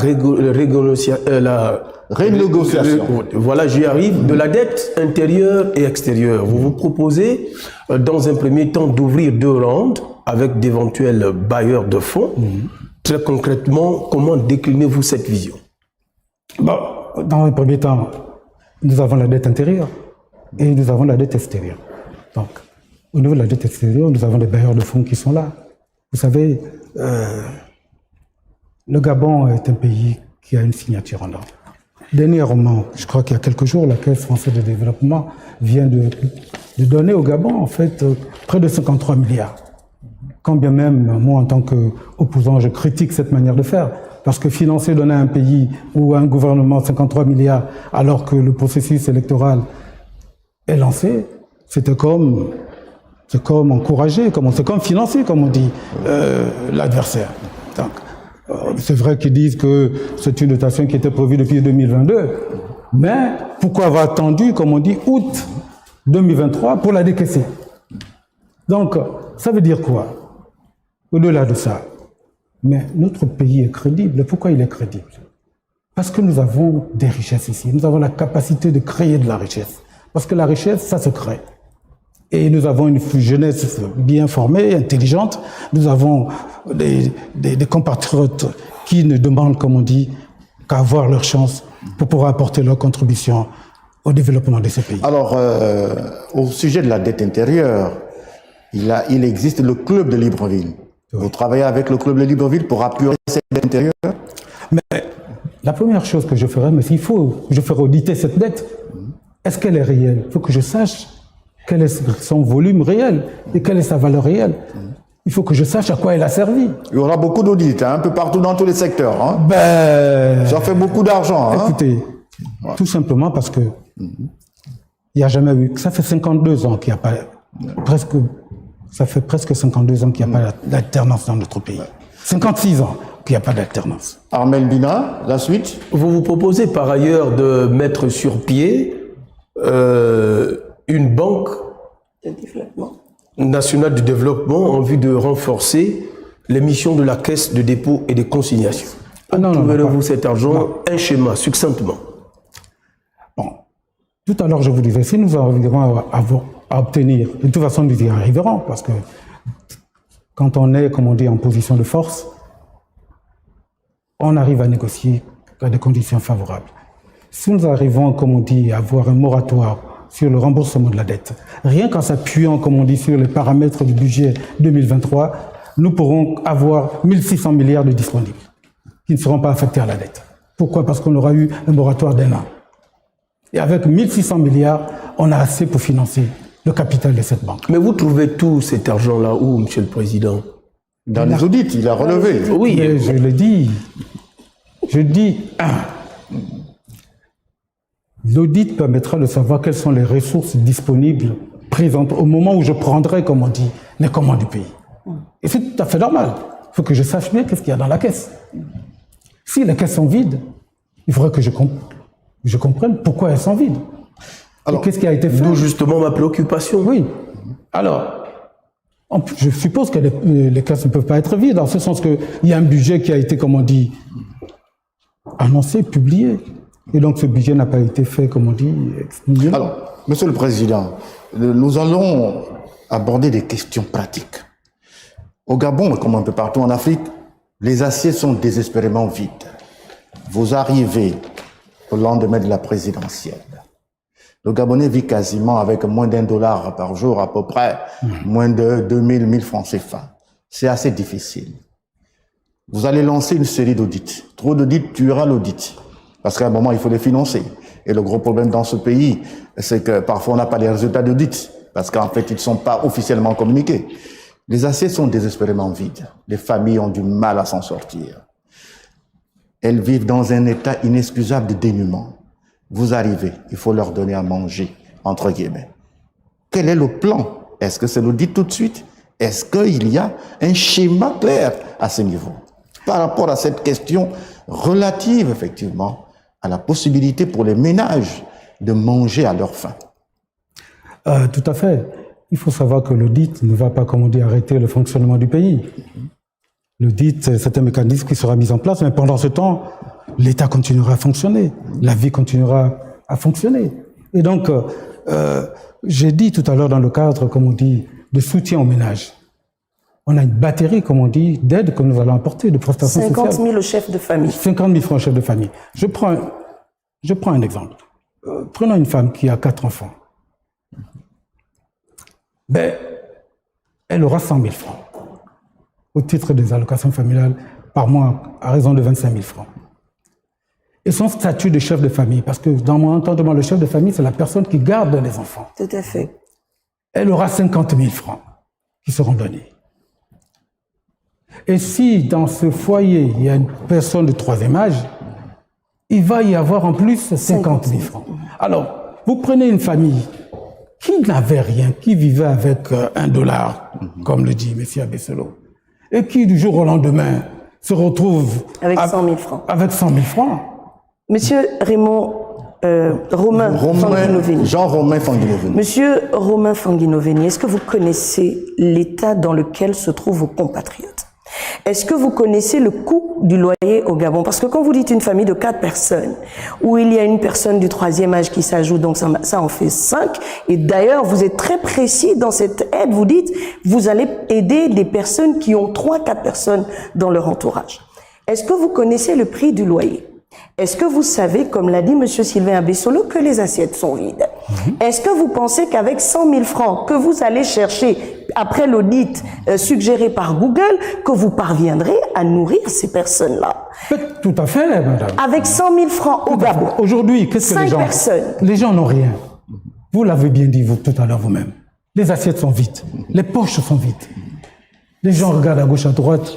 renégociation. Voilà, j'y arrive. De la dette intérieure et extérieure. Vous vous proposez, dans un premier temps, d'ouvrir 2 rounds avec d'éventuels bailleurs de fonds. Très concrètement, comment déclinez-vous cette vision? Bon, dans un premier temps, nous avons la dette intérieure et nous avons la dette extérieure. Donc, au niveau de la dette extérieure, nous avons des bailleurs de fonds qui sont là. Vous savez, le Gabon est un pays qui a une signature en or. Dernièrement, je crois qu'il y a quelques jours, la Caisse française de développement vient de donner au Gabon, en fait, près de 53 milliards. Quand bien même, moi, en tant qu'opposant, je critique cette manière de faire. Parce que financer, donner à un pays ou à un gouvernement 53 milliards alors que le processus électoral est lancé, c'est comme encourager, c'est comme financer, comme on dit, l'adversaire. Donc, c'est vrai qu'ils disent que c'est une dotation qui était prévue depuis 2022, mais pourquoi avoir attendu, comme on dit, août 2023 pour la décaisser? Donc, ça veut dire quoi? Au-delà de ça, mais notre pays est crédible. Pourquoi il est crédible? Parce que nous avons des richesses ici. Nous avons la capacité de créer de la richesse. Parce que la richesse, ça se crée. Et nous avons une jeunesse bien formée, intelligente. Nous avons des compatriotes qui ne demandent, comme on dit, qu'à avoir leur chance pour pouvoir apporter leur contribution au développement de ces pays. Alors, au sujet de la dette intérieure, il existe le club de Libreville. Oui. Vous travaillez avec le club de Libreville pour apurer cette dette intérieure? Mais la première chose que je ferai, mais s'il faut, je ferai auditer cette dette. Est-ce qu'elle est réelle? Il faut que je sache quel est son volume réel et quelle est sa valeur réelle. Il faut que je sache à quoi elle a servi. Il y aura beaucoup d'audits, un peu partout dans tous les secteurs. Hein. Ça fait beaucoup d'argent. Écoutez, tout simplement parce que il n'y a jamais eu... Ça fait 52 ans qu'il n'y a pas... Ça fait presque 52 ans qu'il n'y a pas d'alternance dans notre pays. 56 ans qu'il n'y a pas d'alternance. Armel Mbina, la suite? Vous vous proposez par ailleurs de mettre sur pied une banque nationale de développement en vue de renforcer les missions de la Caisse de dépôt et de consignation. Trouverez-vous cet argent? Un schéma, succinctement. Bon, tout à l'heure je vous disais, si nous arriverons à obtenir, de toute façon nous y arriverons, parce que quand on est, comme on dit, en position de force, on arrive à négocier à des conditions favorables. Si nous arrivons, comme on dit, à avoir un moratoire sur le remboursement de la dette, rien qu'en s'appuyant, comme on dit, sur les paramètres du budget 2023, nous pourrons avoir 1600 milliards de disponibles qui ne seront pas affectés à la dette. Pourquoi? Parce qu'on aura eu un moratoire d'1 an. Et avec 1600 milliards, on a assez pour financer le capital de cette banque. Mais vous trouvez tout cet argent-là où, Monsieur le Président? Dans les audits, il a relevé. Oui, Mais je le dis, l'audit permettra de savoir quelles sont les ressources disponibles présentes au moment où je prendrai, comme on dit, les commandes du pays. Et c'est tout à fait normal. Il faut que je sache bien qu'est-ce qu'il y a dans la caisse. Si les caisses sont vides, il faudrait que je comprenne pourquoi elles sont vides. Alors, et qu'est-ce qui a été fait? d'où justement ma préoccupation. Oui. Alors, je suppose que les caisses ne peuvent pas être vides, dans ce sens qu'il y a un budget qui a été, comme on dit, annoncé, publié. Et donc ce budget n'a pas été fait, comme on dit, exprimé. Alors, Monsieur le Président, nous allons aborder des questions pratiques. Au Gabon, comme un peu partout en Afrique, les assiettes sont désespérément vides. Vous arrivez au lendemain de la présidentielle. Le Gabonais vit quasiment avec moins $1 par jour, à peu près, moins de 1000 francs CFA. C'est assez difficile. Vous allez lancer une série d'audits. Trop d'audits tuera l'audit. Parce qu'à un moment, il faut les financer. Et le gros problème dans ce pays, c'est que parfois, on n'a pas les résultats d'audit. Parce qu'en fait, ils ne sont pas officiellement communiqués. Les assiettes sont désespérément vides. Les familles ont du mal à s'en sortir. Elles vivent dans un état inexcusable de dénuement. Vous arrivez, il faut leur donner à manger, entre guillemets. Quel est le plan? Est-ce que c'est l'audit tout de suite? Est-ce qu'il y a un schéma clair à ce niveau? Par rapport à cette question relative, effectivement, à la possibilité pour les ménages de manger à leur faim. Tout à fait. Il faut savoir que l'audit ne va pas, comme on dit, arrêter le fonctionnement du pays. L'audit, c'est un mécanisme qui sera mis en place, mais pendant ce temps, l'État continuera à fonctionner, la vie continuera à fonctionner. Et donc, j'ai dit tout à l'heure dans le cadre, comme on dit, de soutien aux ménages. On a une batterie, comme on dit, d'aides que nous allons apporter, de prestations 50 sociales. 000 au chef de famille. 50 000 francs au chef de famille. Je prends un exemple. Prenons une femme qui a 4 enfants. Ben, elle aura 100 000 francs au titre des allocations familiales par mois à raison de 25 000 francs. Et son statut de chef de famille, parce que dans mon entendement, le chef de famille, c'est la personne qui garde les enfants. Tout à fait. Elle aura 50 000 francs qui seront donnés. Et si dans ce foyer, il y a une personne de 3e âge, il va y avoir en plus 50 000 francs. Alors, vous prenez une famille qui n'avait rien, qui vivait avec $1, comme le dit M. Abesselo, et qui du jour au lendemain se retrouve Avec 100 000 francs. avec 100 000 francs. Monsieur Romain Fanguinoveni. Jean-Romain Fanguinoveni. Monsieur Romain Fanguinoveni, est-ce que vous connaissez l'état dans lequel se trouvent vos compatriotes? Est-ce que vous connaissez le coût du loyer au Gabon? Parce que quand vous dites une famille de 4 personnes, où il y a une personne du 3e âge qui s'ajoute, donc ça en fait 5, et d'ailleurs vous êtes très précis dans cette aide, vous dites, vous allez aider des personnes qui ont 3-4 personnes dans leur entourage. Est-ce que vous connaissez le prix du loyer? Est-ce que vous savez, comme l'a dit M. Sylvain Abessolo, que les assiettes sont vides? Est-ce que vous pensez qu'avec 100 000 francs que vous allez chercher après l'audit suggéré par Google, que vous parviendrez à nourrir ces personnes-là? Tout à fait, madame. Avec 100 000 francs au Gabon. Aujourd'hui, qu'est-ce que les 5 gens... personnes. Les gens n'ont rien. Vous l'avez bien dit vous, tout à l'heure vous-même. Les assiettes sont vides. Les poches sont vides. Les gens regardent à gauche, à droite.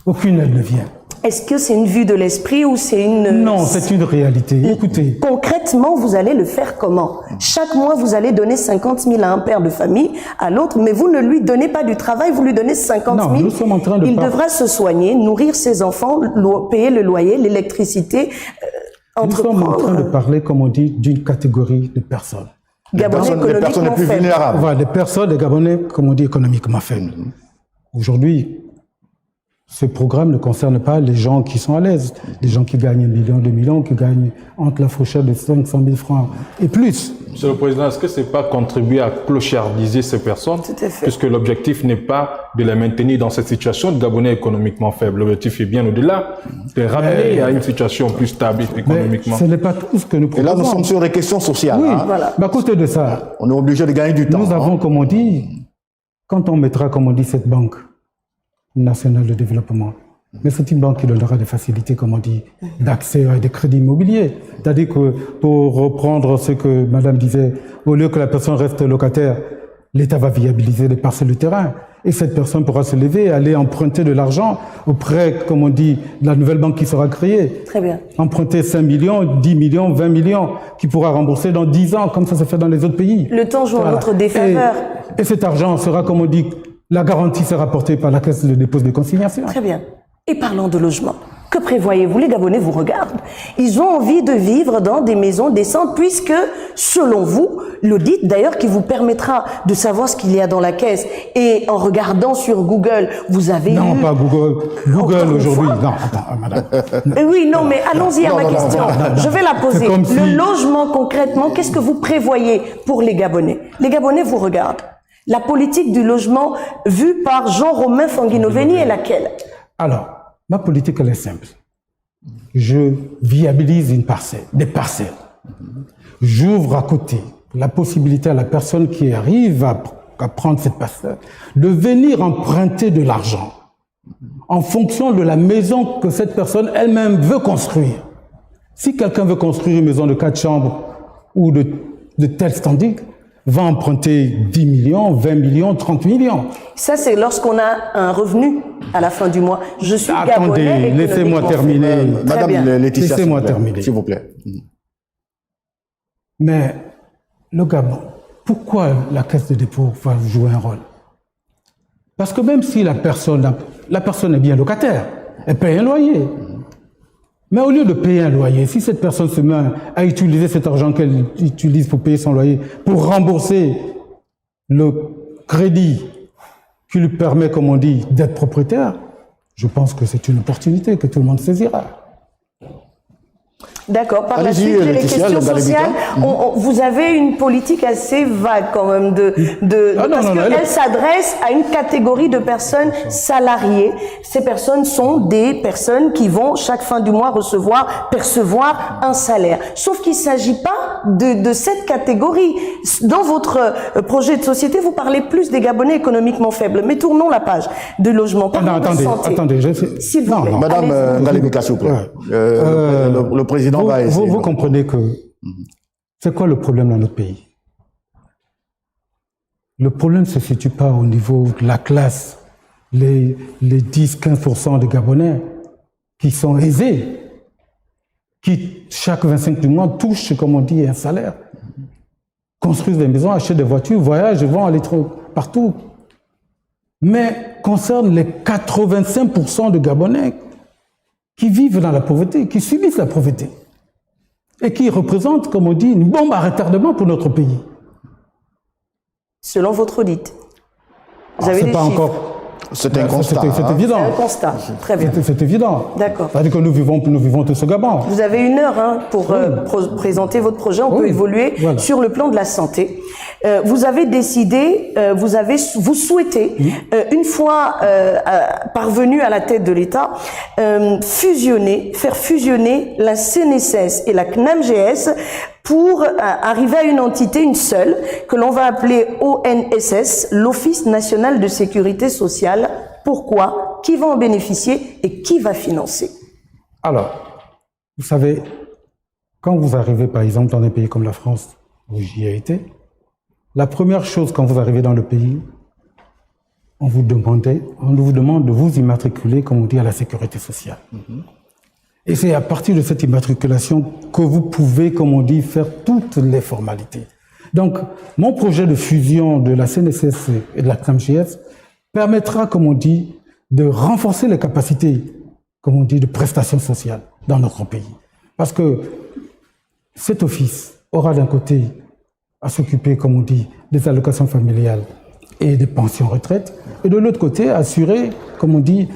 Aucune aide ne vient. Est-ce que c'est une vue de l'esprit ou c'est une... Non, c'est une réalité. Écoutez, Concrètement, vous allez le faire comment? Chaque mois, vous allez donner 50 000 à un père de famille, à l'autre, mais vous ne lui donnez pas du travail, vous lui donnez 50 000. Non, nous sommes en train de Il par- devra se soigner, nourrir ses enfants, payer le loyer, l'électricité, nous sommes en train de parler, comme on dit, d'une catégorie de personnes. Gabonais Les personnes les économiquement plus faibles. vulnérables. Voilà, les personnes, les Gabonais, comme on dit, économiquement faibles. Aujourd'hui, ce programme ne concerne pas les gens qui sont à l'aise, les gens qui gagnent 1 million, 2 millions, qui gagnent entre la fourchette de 500 000 francs et plus. Monsieur le Président, est-ce que ce n'est pas contribuer à clochardiser ces personnes? Tout à fait. Puisque l'objectif n'est pas de les maintenir dans cette situation de Gabonais économiquement faible. L'objectif est bien au-delà, de les ramener à une situation plus stable Mais économiquement. ce n'est pas tout ce que nous Et proposons. là, nous sommes sur des questions sociales. Oui, hein. Voilà. mais à côté de ça, On est obligé de gagner du temps. nous hein. avons, comme on dit, quand on mettra, comme on dit, cette banque nationale de développement, mais c'est une banque qui donnera des facilités, comme on dit, d'accès à des crédits immobiliers. C'est-à-dire que, pour reprendre ce que Madame disait, au lieu que la personne reste locataire, l'État va viabiliser les parcelles de terrain. Et cette personne pourra se lever, aller emprunter de l'argent auprès, comme on dit, de la nouvelle banque qui sera créée. Très bien. Emprunter 5 millions, 10 millions, 20 millions, qui pourra rembourser dans 10 ans, comme ça se fait dans les autres pays. Le temps joue en Voilà. notre défaveur. Et cet argent sera, comme on dit, la garantie sera portée par la caisse de dépôt de consignation. Très bien. Et parlons de logement. Que prévoyez-vous? Les Gabonais vous regardent. Ils ont envie de vivre dans des maisons décentes puisque, selon vous, l'audit d'ailleurs qui vous permettra de savoir ce qu'il y a dans la caisse et en regardant sur Google, vous avez Non, eu... pas Google. Encore Google une aujourd'hui. fois. Non, attends, madame. Oui, non, mais allons-y à ma question. Je vais la poser. C'est comme si- Le logement, concrètement, qu'est-ce que vous prévoyez pour les Gabonais? Les Gabonais vous regardent. La politique du logement vue par Jean-Romain Fanguinoveni est laquelle? Alors, ma politique, elle est simple. Je viabilise une parcelle, des parcelles. J'ouvre à côté la possibilité à la personne qui arrive à prendre cette parcelle de venir emprunter de l'argent en fonction de la maison que cette personne elle-même veut construire. Si quelqu'un veut construire une maison de 4 chambres ou de tel standing, va emprunter 10 millions, 20 millions, 30 millions. Ça, c'est lorsqu'on a un revenu à la fin du mois. Je suis Gabonais. Attendez, laissez-moi économiquement terminer. faible. Très bien. Madame Laetitia, Laissez-moi s'il vous plaît. terminer. S'il vous plaît. Mais le Gabon, pourquoi la caisse de dépôt va jouer un rôle? Parce que même si la personne est bien locataire, elle paye un loyer. Mais au lieu de payer un loyer, si cette personne se met à utiliser cet argent qu'elle utilise pour payer son loyer, pour rembourser le crédit qui lui permet, comme on dit, d'être propriétaire, je pense que c'est une opportunité que tout le monde saisira. D'accord. Par la Allez-y, suite, j'ai les Laetitia, questions le gars sociales. débutant. Vous avez une politique assez vague quand même Ah, non, parce non, non, qu'elle s'adresse à une catégorie de personnes salariées. Ces personnes sont des personnes qui vont chaque fin du mois percevoir un salaire. Sauf qu'il ne s'agit pas de cette catégorie. Dans votre projet de société, vous parlez plus des Gabonais économiquement faibles. Mais tournons la page de logement. Parlons de santé. Attendez. S'il vous plaît. Madame Allez-y. Ngalébika, s'il vous plaît. Ouais. Le président va essayer. Vous comprenez que c'est quoi le problème dans notre pays? Le problème ne se situe pas au niveau de la classe, les 10-15% des Gabonais qui sont aisés, qui chaque 25 du mois touchent, comme on dit, un salaire, construisent des maisons, achètent des voitures, voyagent, vont aller partout. Mais concerne les 85% de Gabonais qui vivent dans la pauvreté, qui subissent la pauvreté, et qui représentent, comme on dit, une bombe à retardement pour notre pays. Selon votre audit. Vous avez C'est des pas chiffres. encore... C'est un constat. C'est hein. évident. C'est un constat. Très bien. C'est évident. D'accord. C'est-à-dire que nous vivons tous au Gabon. Vous avez 1 heure pour présenter votre projet. On peut Oui, évoluer voilà. sur le plan de la santé. Vous avez décidé, vous souhaitez, une fois parvenu à la tête de l'État, faire fusionner la CNSS et la CNAMGS pour arriver à une entité, une seule, que l'on va appeler ONSS, l'Office national de sécurité sociale. Pourquoi? Qui va en bénéficier et qui va financer? Alors, vous savez, quand vous arrivez par exemple dans des pays comme la France, où j'y ai été, la première chose quand vous arrivez dans le pays, on vous demande de vous immatriculer, comme on dit, à la sécurité sociale. Et c'est à partir de cette immatriculation que vous pouvez, comme on dit, faire toutes les formalités. Donc, mon projet de fusion de la CNSS et de la CNAMGS permettra, comme on dit, de renforcer les capacités, comme on dit, de prestations sociales dans notre pays. Parce que cet office aura d'un côté à s'occuper, comme on dit, des allocations familiales et des pensions retraite, et de l'autre côté, à assurer, comme on dit,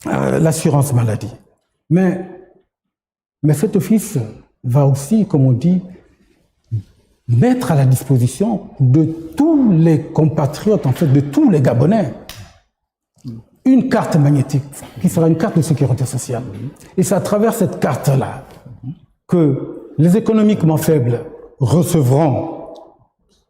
l'assurance maladie. Mais cet office va aussi, comme on dit, mettre à la disposition de tous les compatriotes, en fait, de tous les Gabonais, une carte magnétique qui sera une carte de sécurité sociale. Et c'est à travers cette carte-là que les économiquement faibles recevront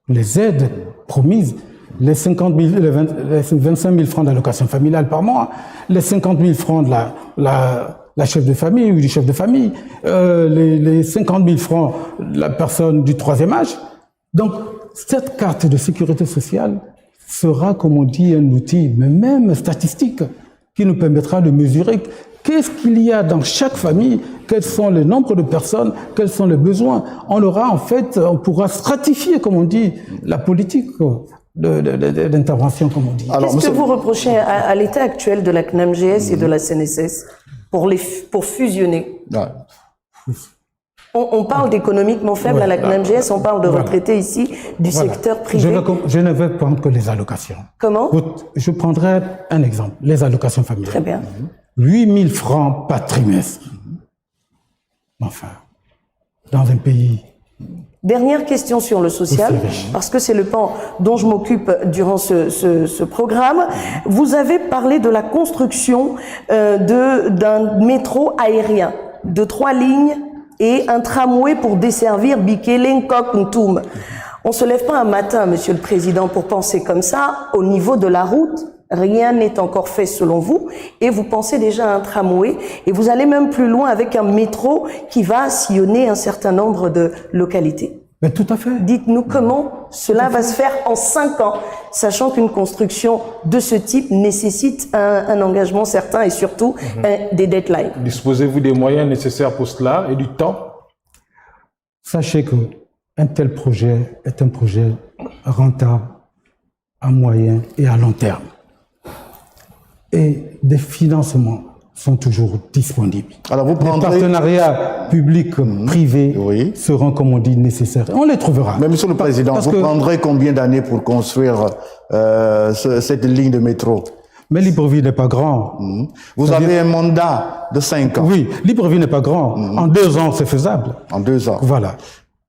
les aides promises, les 25 000 francs d'allocation familiale par mois, les 50 000 francs de la chef de famille ou du chef de famille, les 50 000 francs de la personne du troisième âge. Donc, cette carte de sécurité sociale sera, comme on dit, un outil, mais même statistique, qui nous permettra de mesurer qu'est-ce qu'il y a dans chaque famille, quels sont les nombres de personnes, quels sont les besoins. On pourra stratifier, comme on dit, la politique d'intervention, comme on dit. Qu'est-ce que vous reprochez à l'état actuel de la CNAMGS et de la CNSS pour fusionner? On parle d'économiquement faible à la CNAMGS, on parle de retraités ici du secteur privé. Je ne vais prendre que les allocations. Comment? Je prendrai un exemple, les allocations familiales. Très bien. 8 000 francs par trimestre. Enfin, dans un pays... Dernière question sur le social, parce que c'est le pan dont je m'occupe durant ce programme. Vous avez parlé de la construction d'un métro aérien de 3 lignes et un tramway pour desservir Bikele, Nkok, Ntoum. On se lève pas un matin, Monsieur le Président, pour penser comme ça. Au niveau de la route, rien n'est encore fait selon vous, et vous pensez déjà à un tramway, et vous allez même plus loin avec un métro qui va sillonner un certain nombre de localités. Mais tout à fait. Dites-nous comment cela va se faire en 5 ans, sachant qu'une construction de ce type nécessite un engagement certain et surtout des deadlines. Disposez-vous des moyens nécessaires pour cela et du temps? Sachez qu'un tel projet est un projet rentable à moyen et à long terme. Et des financements sont toujours disponibles. Alors vous prendrez... Les partenariats publics-privés seront, comme on dit, nécessaires. On les trouvera. Mais Monsieur le Président, vous prendrez combien d'années pour construire cette ligne de métro? Mais Libreville n'est pas grand. Vous avez un mandat de 5 ans. Oui, Libreville n'est pas grand. En 2 ans, c'est faisable. En 2 ans. Voilà.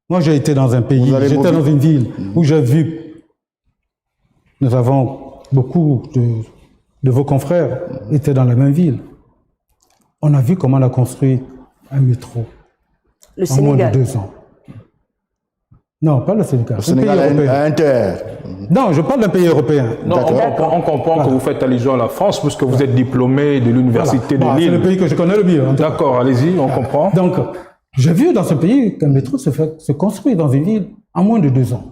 Moi, j'ai été dans un pays, j'étais dans une ville où j'ai vu, nous avons beaucoup de vos confrères étaient dans la même ville. On a vu comment on a construit un métro le en Sénégal. moins de 2 ans. Non, pas le Sénégal. Le Sénégal inter. Non, je parle d'un pays européen. Non, on comprend que vous faites allusion à la France puisque vous êtes diplômé de l'université de Lille. C'est le pays que je connais le mieux. D'accord, allez-y, on comprend. Donc, j'ai vu dans ce pays qu'un métro se construit dans une ville en moins de 2 ans.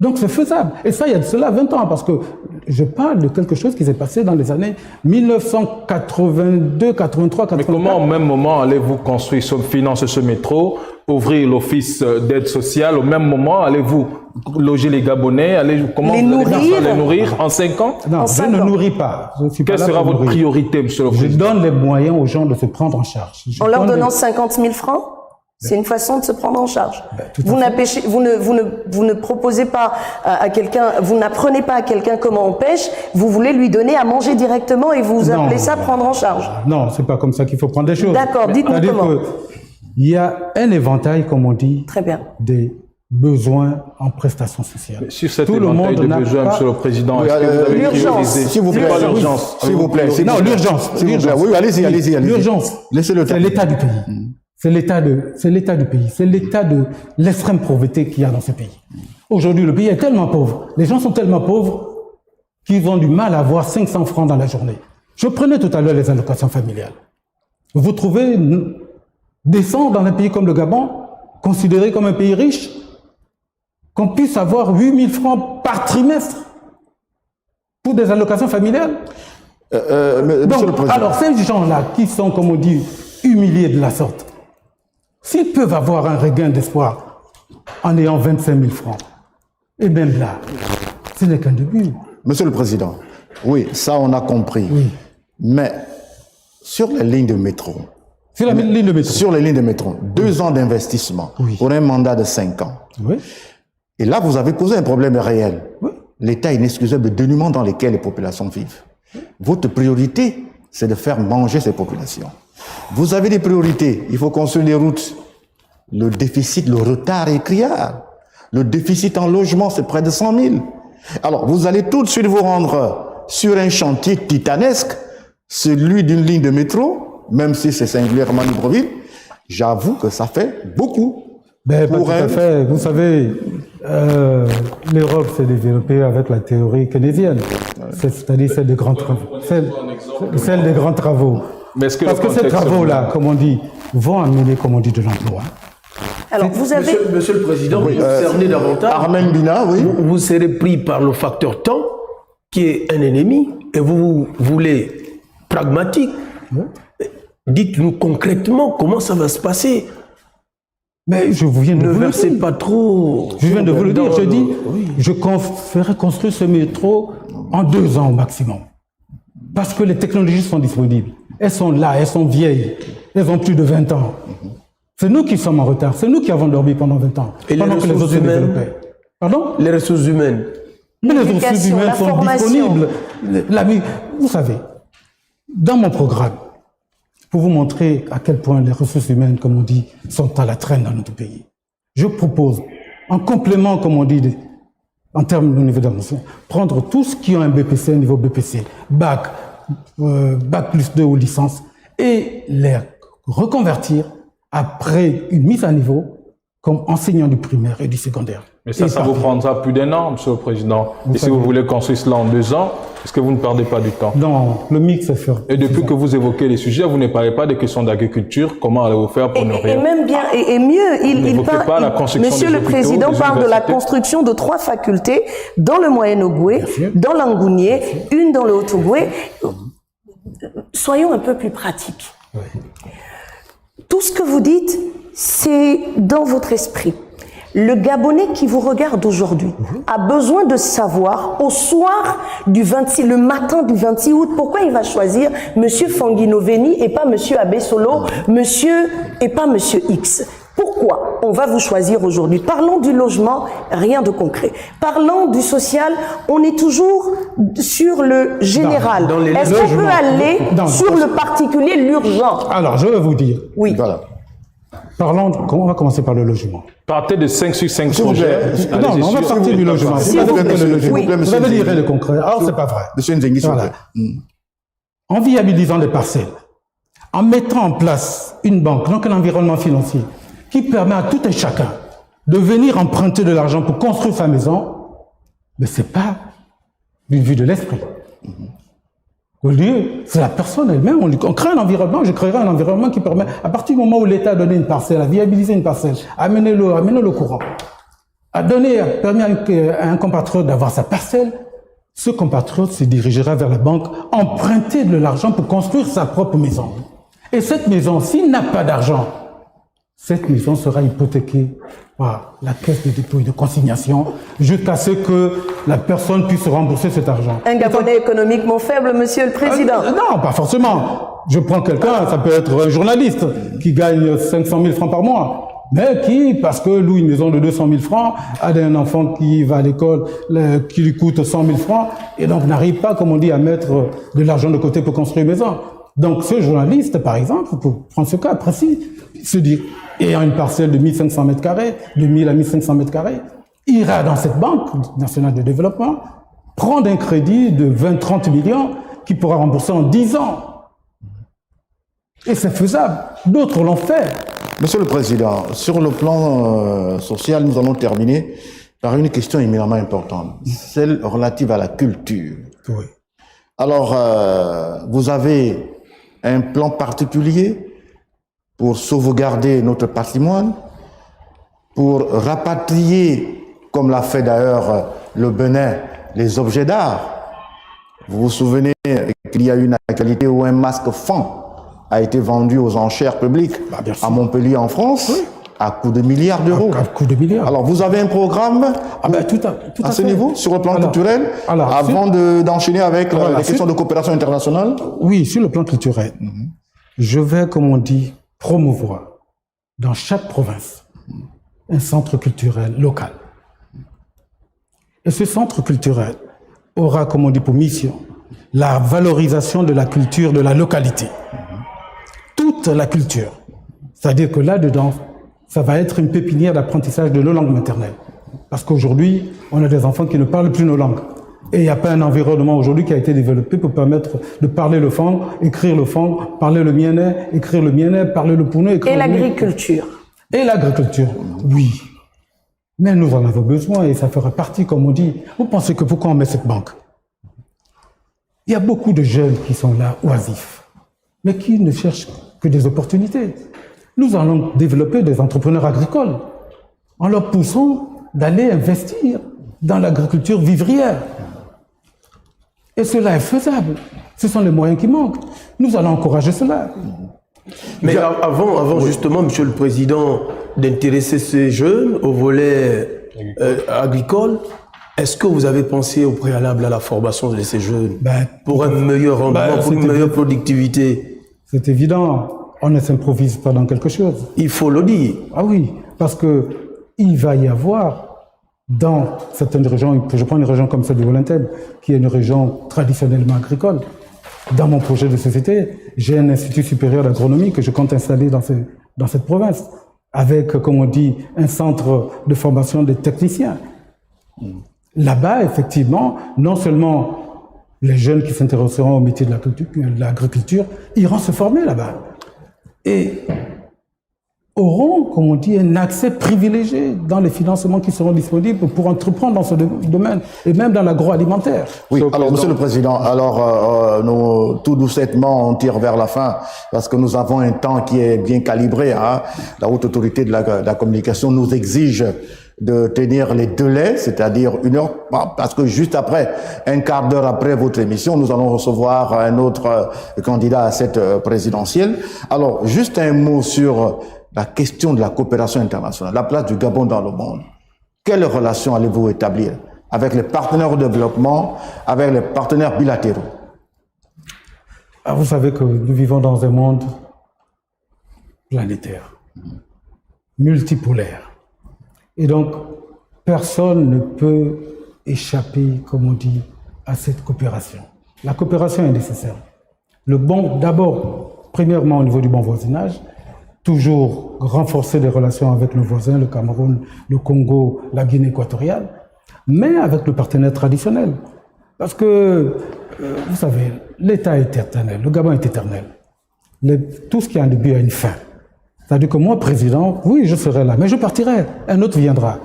Donc c'est faisable. Et ça, il y a de cela 20 ans, parce que je parle de quelque chose qui s'est passé dans les années 1982, 83, 84. Mais comment au même moment allez-vous construire, financer ce métro, ouvrir l'office d'aide sociale, au même moment allez-vous loger les Gabonais, comment les vous allez faire ça, nourrir les nourrir en 5 ans? Non, je ne nourris pas. Quelle sera votre priorité, Monsieur le Président? Je donne les moyens aux gens de se prendre en charge. En leur donnant 50 000 francs? C'est une façon de se prendre en charge. Vous ne proposez pas à quelqu'un, vous n'apprenez pas à quelqu'un comment on pêche, vous voulez lui donner à manger directement et vous appelez ça prendre en charge. Non, c'est pas comme ça qu'il faut prendre les choses. D'accord, dites-nous comment. Il y a un éventail, comme on dit, très bien, des besoins en prestations sociales. Mais sur cet éventail de besoins, Monsieur le Président, est-ce que vous avez priorisé? S'il vous plaît, l'urgence. S'il vous plaît. Non, l'urgence. Oui, allez-y. L'urgence. Laissez-le temps. C'est l'état du pays. C'est l'état du pays, c'est l'état de l'extrême pauvreté qu'il y a dans ce pays. Aujourd'hui, le pays est tellement pauvre, les gens sont tellement pauvres qu'ils ont du mal à avoir 500 francs dans la journée. Je prenais tout à l'heure les allocations familiales. Vous trouvez décent dans un pays comme le Gabon, considéré comme un pays riche, qu'on puisse avoir 8 000 francs par trimestre pour des allocations familiales? Donc, alors ces gens-là qui sont, comme on dit, humiliés de la sorte, s'ils peuvent avoir un regain d'espoir en ayant 25 000 francs, et même là, ce n'est qu'un début. Monsieur le Président, oui, ça on a compris. Oui. Mais sur les lignes de métro, Sur les lignes de métro, 2 ans d'investissement pour un mandat de 5 ans. Oui. Et là, vous avez posé un problème réel. Oui. L'état inexcusable de dénuement dans lequel les populations vivent. Votre priorité, c'est de faire manger ces populations. Vous avez des priorités. Il faut construire des routes. Le déficit, le retard est criard. Le déficit en logement, c'est près de 100 000. Alors, vous allez tout de suite vous rendre sur un chantier titanesque, celui d'une ligne de métro, même si c'est singulièrement Libreville. J'avoue que ça fait beaucoup. Ben, pas tout à fait. Vous savez, l'Europe s'est développée avec la théorie keynésienne, c'est-à-dire celle des grands travaux. Celle des grands travaux. Mais est-ce que parce que ces travaux-là, comme on dit, vont amener, comme on dit, de l'emploi. Alors, vous avez... Monsieur le Président, vous cernez davantage. Armen Bina, oui. Vous serez pris par le facteur temps, qui est un ennemi, et vous voulez pragmatique. Dites-nous concrètement comment ça va se passer. Mais je vous viens de ne vous le versez dire. pas trop. Je viens de vous le dire. Je dis, oui. je ferai construire ce métro en 2 ans au maximum. Parce que les technologies sont disponibles. Elles sont là, elles sont vieilles. Elles ont plus de 20 ans. C'est nous qui sommes en retard. C'est nous qui avons dormi pendant 20 ans. Et pendant les que les autres se ressources humaines? développaient. Pardon? Les ressources humaines. Mais les ressources L'éducation, humaines la sont formation. disponibles. Vous savez, dans mon programme, pour vous montrer à quel point les ressources humaines, comme on dit, sont à la traîne dans notre pays, je propose, en complément, comme on dit, en termes de niveau d'avancement, prendre tous ceux qui ont un BPC, un niveau BPC, bac, bac plus 2 ou licence, et les reconvertir après une mise à niveau comme enseignant du primaire et du secondaire. Mais ça vous prendra plus d'1 an, Monsieur le Président. Et si vous voulez construire cela en 2 ans, est-ce que vous ne perdez pas du temps? Non, le mix est fait. Et depuis que vous évoquez les sujets, vous ne parlez pas des questions d'agriculture. Comment allez-vous faire pour nourrir? Et même bien, et mieux, il parle, Monsieur le Président parle de la construction de 3 facultés dans le Moyen-Ogooué, dans l'Angounié, une dans le Haut-Ogooué. Soyons un peu plus pratiques. Oui. Tout ce que vous dites, c'est dans votre esprit. Le Gabonais qui vous regarde aujourd'hui a besoin de savoir au soir du 26, le matin du 26 août, pourquoi il va choisir Monsieur Fanguinoveni et pas Monsieur Abessolo, Monsieur et pas Monsieur X. Pourquoi on va vous choisir aujourd'hui? Parlons du logement, rien de concret. Parlons du social, on est toujours sur le général. Est-ce qu'on peut aller sur le particulier, l'urgent? Alors, je vais vous dire. Oui. Voilà. Parlons, on va commencer par le logement. Partez de 5 sur 5 S'il vous projets. plaît. Non, on va partir du logement. S'il vous plaît, Vous avez dit rien de concret. Alors, c'est pas vrai. Monsieur Nzengi, s'il vous Voilà. plaît. En viabilisant les parcelles, en mettant en place une banque, donc un environnement financier, qui permet à tout un chacun de venir emprunter de l'argent pour construire sa maison, mais c'est pas d'une vue de l'esprit. Au lieu, c'est la personne elle-même, on crée un environnement, je créerai un environnement qui permet, à partir du moment où l'État a donné une parcelle, a viabilisé une parcelle, a amené le courant, a permis à un compatriote d'avoir sa parcelle, ce compatriote se dirigera vers la banque, emprunter de l'argent pour construire sa propre maison. Et cette maison, s'il n'a pas d'argent, cette maison sera hypothéquée par la caisse de dépôt et de consignation jusqu'à ce que la personne puisse rembourser cet argent. Un Gabonais économiquement faible, Monsieur le Président. Non, pas forcément. Je prends quelqu'un, ça peut être un journaliste qui gagne 500 000 francs par mois, mais qui, parce que loue une maison de 200 000 francs, a un enfant qui va à l'école, qui lui coûte 100 000 francs, et donc n'arrive pas, comme on dit, à mettre de l'argent de côté pour construire une maison. Donc ce journaliste, par exemple, pour prendre ce cas précis, se dit, ayant une parcelle de 1500 mètres carrés, de 1000 à 1500 mètres carrés, ira dans cette banque nationale de développement, prendre un crédit de 20-30 millions qu'il pourra rembourser en 10 ans. Et c'est faisable. D'autres l'ont fait. Monsieur le Président, sur le plan social, nous allons terminer par une question éminemment importante, celle relative à la culture. Oui. Alors, vous avez un plan particulier pour sauvegarder notre patrimoine, pour rapatrier, comme l'a fait d'ailleurs le Bénin, les objets d'art. Vous vous souvenez qu'il y a eu une actualité où un masque fan a été vendu aux enchères publiques à Montpellier en France, oui, à coût de milliards d'euros. À coût de milliards. Alors, vous avez un programme tout à ce fait. niveau, sur le plan culturel, avant d'enchaîner avec les questions de coopération internationale? Oui, sur le plan culturel. Je vais, comme on dit, promouvoir dans chaque province un centre culturel local. Et ce centre culturel aura, comme on dit, pour mission la valorisation de la culture de la localité. Toute la culture. C'est-à-dire que là-dedans, ça va être une pépinière d'apprentissage de nos langues maternelles. Parce qu'aujourd'hui, on a des enfants qui ne parlent plus nos langues. Et il n'y a pas un environnement aujourd'hui qui a été développé pour permettre de parler le fang, écrire le fang, parler le mienais, écrire le mienais, parler le pounou, écrire Et le mienais. l'agriculture. Et l'agriculture, oui. Mais nous en avons besoin et ça fera partie, comme on dit. Vous pensez que pourquoi on met cette banque? Il y a beaucoup de jeunes qui sont là, oisifs, mais qui ne cherchent que des opportunités. Nous allons développer des entrepreneurs agricoles en leur poussant d'aller investir dans l'agriculture vivrière. Et cela est faisable. Ce sont les moyens qui manquent. Nous allons encourager cela. Mais avant justement, Monsieur le Président, d'intéresser ces jeunes au volet agricole, est-ce que vous avez pensé au préalable à la formation de ces jeunes pour un meilleur rendement, pour une meilleure productivité? C'est évident. On ne s'improvise pas dans quelque chose. Il faut le dire. Ah oui, parce que il va y avoir dans certaines régions, je prends une région comme celle de Volentèbe, qui est une région traditionnellement agricole. Dans mon projet de société, j'ai un institut supérieur d'agronomie que je compte installer dans cette province, avec, comme on dit, un centre de formation des techniciens. Là-bas, effectivement, non seulement les jeunes qui s'intéresseront au métier de l'agriculture iront se former là-bas et auront, comme on dit, un accès privilégié dans les financements qui seront disponibles pour entreprendre dans ce domaine et même dans l'agroalimentaire. Oui, alors Monsieur le Président, alors nous, tout doucettement, on tire vers la fin parce que nous avons un temps qui est bien calibré. Hein. La haute autorité de la communication nous exige de tenir les délais, c'est-à-dire 1 heure, parce que juste après, un quart d'heure après votre émission, nous allons recevoir un autre candidat à cette présidentielle. Alors, juste un mot sur la question de la coopération internationale, la place du Gabon dans le monde. Quelles relations allez-vous établir avec les partenaires au développement, avec les partenaires bilatéraux? Vous savez que nous vivons dans un monde planétaire, multipolaire. Et donc, personne ne peut échapper, comme on dit, à cette coopération. La coopération est nécessaire. D'abord, premièrement, au niveau du bon voisinage, toujours renforcer les relations avec nos voisins, le Cameroun, le Congo, la Guinée équatoriale, mais avec le partenaire traditionnel. Parce que, vous savez, l'État est éternel, le Gabon est éternel. Tout ce qui a un début a une fin. C'est-à-dire que moi, président, oui, je serai là, mais je partirai, un autre viendra.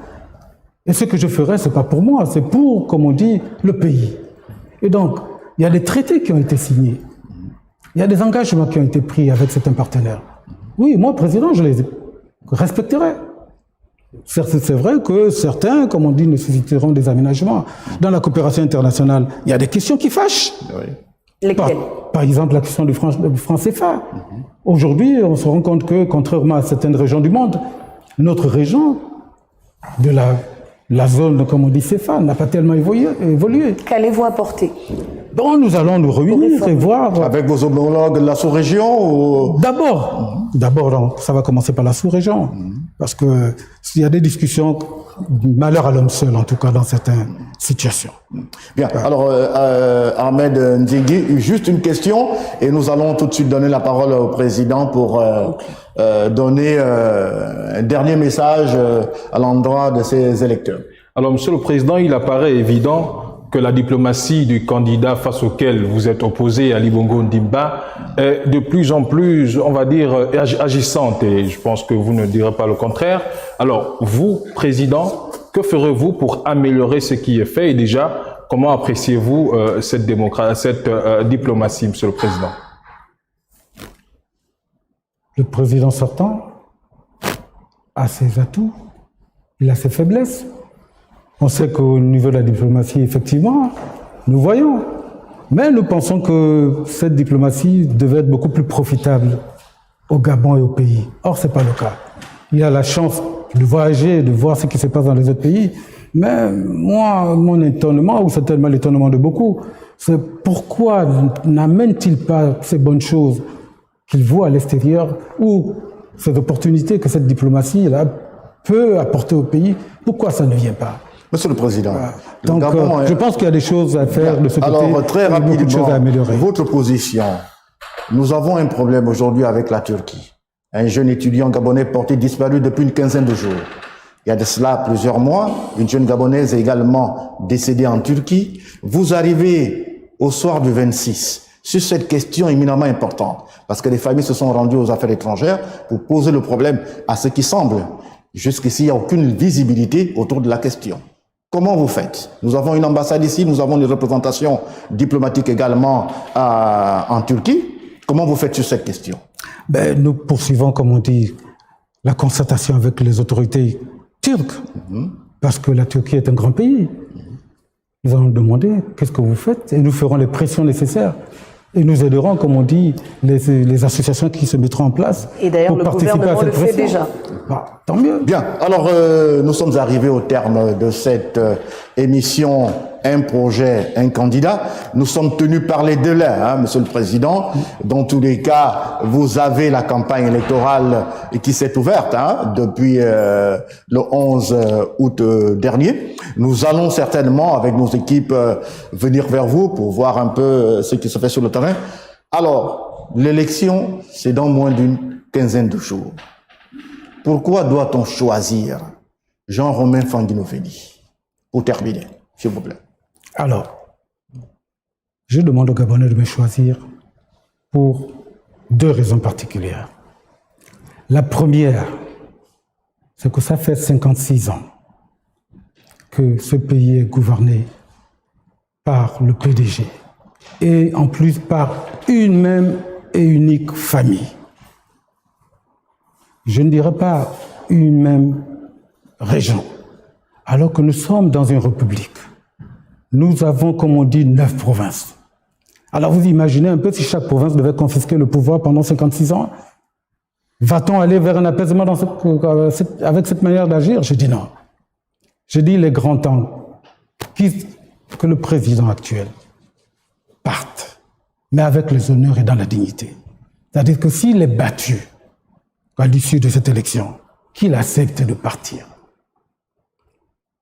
Et ce que je ferai, ce n'est pas pour moi, c'est pour, comme on dit, le pays. Et donc, il y a des traités qui ont été signés. Il y a des engagements qui ont été pris avec certains partenaires. Oui, moi, président, je les respecterai. C'est vrai que certains, comme on dit, nécessiteront des aménagements. Dans la coopération internationale, il y a des questions qui fâchent. Oui. Lesquelles? Par exemple, la question du franc CFA. Aujourd'hui, on se rend compte que, contrairement à certaines régions du monde, notre région de la zone, comme on dit, CFA, n'a pas tellement évolué. Qu'allez-vous apporter? Bon, nous allons nous réunir et voir. Avec vos homologues de la sous-région ou... D'abord, ça va commencer par la sous-région. Parce que s'il y a des discussions, malheur à l'homme seul, en tout cas, dans certaines situations. Bien, alors Ahmed Nzingui, juste une question et nous allons tout de suite donner la parole au président pour donner un dernier message à l'endroit de ses électeurs. Alors, Monsieur le Président, il apparaît évident que la diplomatie du candidat face auquel vous êtes opposé, Ali Bongo Ondimba, est de plus en plus, on va dire, agissante, et je pense que vous ne direz pas le contraire. Alors, vous, Président, que ferez-vous pour améliorer ce qui est fait, et déjà, comment appréciez-vous cette diplomatie, Monsieur le Président? Le président sortant a ses atouts, il a ses faiblesses. On sait qu'au niveau de la diplomatie, effectivement, nous voyons. Mais nous pensons que cette diplomatie devait être beaucoup plus profitable au Gabon et au pays. Or, ce n'est pas le cas. Il y a la chance de voyager, de voir ce qui se passe dans les autres pays. Mais moi, mon étonnement, ou certainement l'étonnement de beaucoup, c'est pourquoi n'amène-t-il pas ces bonnes choses qu'il voit à l'extérieur ou ces opportunités que cette diplomatie-là peut apporter au pays? Pourquoi ça ne vient pas? Monsieur le Président, donc, je pense qu'il y a des choses à faire de ce côté. Alors, très rapidement, beaucoup de choses à améliorer. Votre position. Nous avons un problème aujourd'hui avec la Turquie. Un jeune étudiant gabonais porté disparu depuis une quinzaine de jours. il y a de cela plusieurs mois. Une jeune Gabonaise est également décédée en Turquie. Vous arrivez au soir du 26 sur cette question éminemment importante, parce que les familles se sont rendues aux affaires étrangères pour poser le problème à ce qui semble. Jusqu'ici, il n'y a aucune visibilité autour de la question. Comment vous faites? Nous avons une ambassade ici, nous avons une représentation diplomatique également en Turquie. Comment vous faites sur cette question? Ben, nous poursuivons, comme on dit, la concertation avec les autorités turques, parce que la Turquie est un grand pays. Nous allons demander qu'est-ce que vous faites et nous ferons les pressions nécessaires. Et nous aiderons, comme on dit, les associations qui se mettront en place. Et d'ailleurs, le gouvernement le fait déjà. Ah, tant mieux. Bien. Alors, nous sommes arrivés au terme de cette émission Un projet, un candidat. Nous sommes tenus par les délais, hein, Monsieur le Président. Dans tous les cas, vous avez la campagne électorale qui s'est ouverte depuis le 11 août dernier. Nous allons certainement, avec nos équipes, venir vers vous pour voir un peu ce qui se fait sur le terrain. Alors, l'élection, c'est dans moins d'une quinzaine de jours. Pourquoi doit-on choisir Jean-Romain Fanguinovény? Pour terminer, s'il vous plaît. Alors, je demande aux Gabonais de me choisir pour deux raisons particulières. La première, c'est que ça fait 56 ans que ce pays est gouverné par le PDG et en plus par une même et unique famille. Je ne dirais pas une même région, alors que nous sommes dans une république. Nous avons, comme on dit, 9 provinces. Alors vous imaginez un peu si chaque province devait confisquer le pouvoir pendant 56 ans. Va-t-on aller vers un apaisement avec cette manière d'agir? Je dis non. Je dis il est grand temps que le président actuel parte, mais avec les honneurs et dans la dignité. C'est-à-dire que s'il est battu à l'issue de cette élection, qu'il accepte de partir.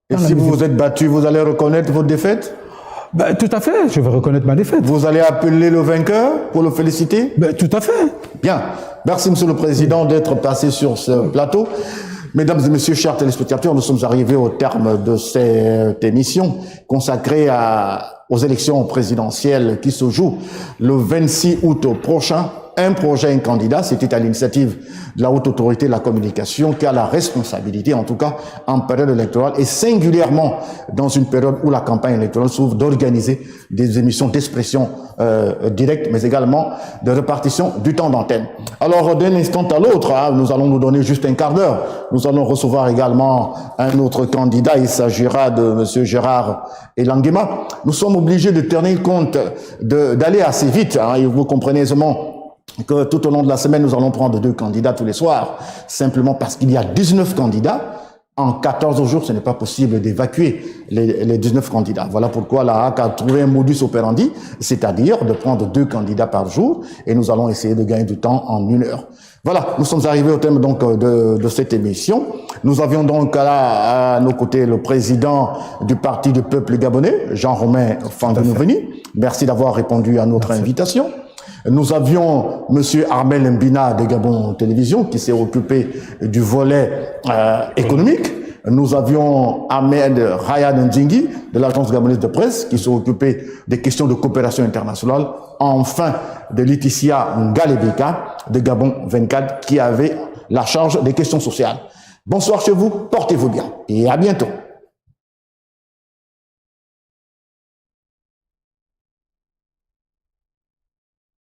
Et si vous vous êtes battu, vous allez reconnaître votre défaite? Ben, tout à fait, je vais reconnaître ma défaite. Vous allez appeler le vainqueur pour le féliciter? Ben, tout à fait. Bien. Merci, Monsieur le Président, d'être passé sur ce plateau. Mesdames et messieurs, chers téléspectateurs, nous sommes arrivés au terme de cette émission consacrée aux élections présidentielles qui se jouent le 26 août prochain. Un projet, un candidat, c'était à l'initiative de la Haute Autorité de la Communication qui a la responsabilité, en tout cas en période électorale et singulièrement dans une période où la campagne électorale s'ouvre, d'organiser des émissions d'expression directe, mais également de répartition du temps d'antenne. Alors, d'un instant à l'autre, nous allons nous donner juste un quart d'heure. Nous allons recevoir également un autre candidat. Il s'agira de Monsieur Gérard Elangema. Nous sommes obligés de tenir compte d'aller assez vite, et vous comprenez aisément que tout au long de la semaine, nous allons prendre 2 candidats tous les soirs, simplement parce qu'il y a 19 candidats. En 14 jours, ce n'est pas possible d'évacuer les 19 candidats. Voilà pourquoi la HAC a trouvé un modus operandi, c'est-à-dire de prendre 2 candidats par jour, et nous allons essayer de gagner du temps en 1 heure. Voilà, nous sommes arrivés au thème donc de cette émission. Nous avions donc là à nos côtés le président du Parti du Peuple Gabonais, Jean-Romain Fanguinovény. Merci d'avoir répondu à notre invitation. Nous avions Monsieur Armel Mbina de Gabon Télévision qui s'est occupé du volet économique. Nous avions Ahmed Ryan Ndjingi de l'agence gabonaise de presse qui s'est occupé des questions de coopération internationale. Enfin, de Laetitia Ngalebeka de Gabon 24 qui avait la charge des questions sociales. Bonsoir chez vous, portez-vous bien et à bientôt.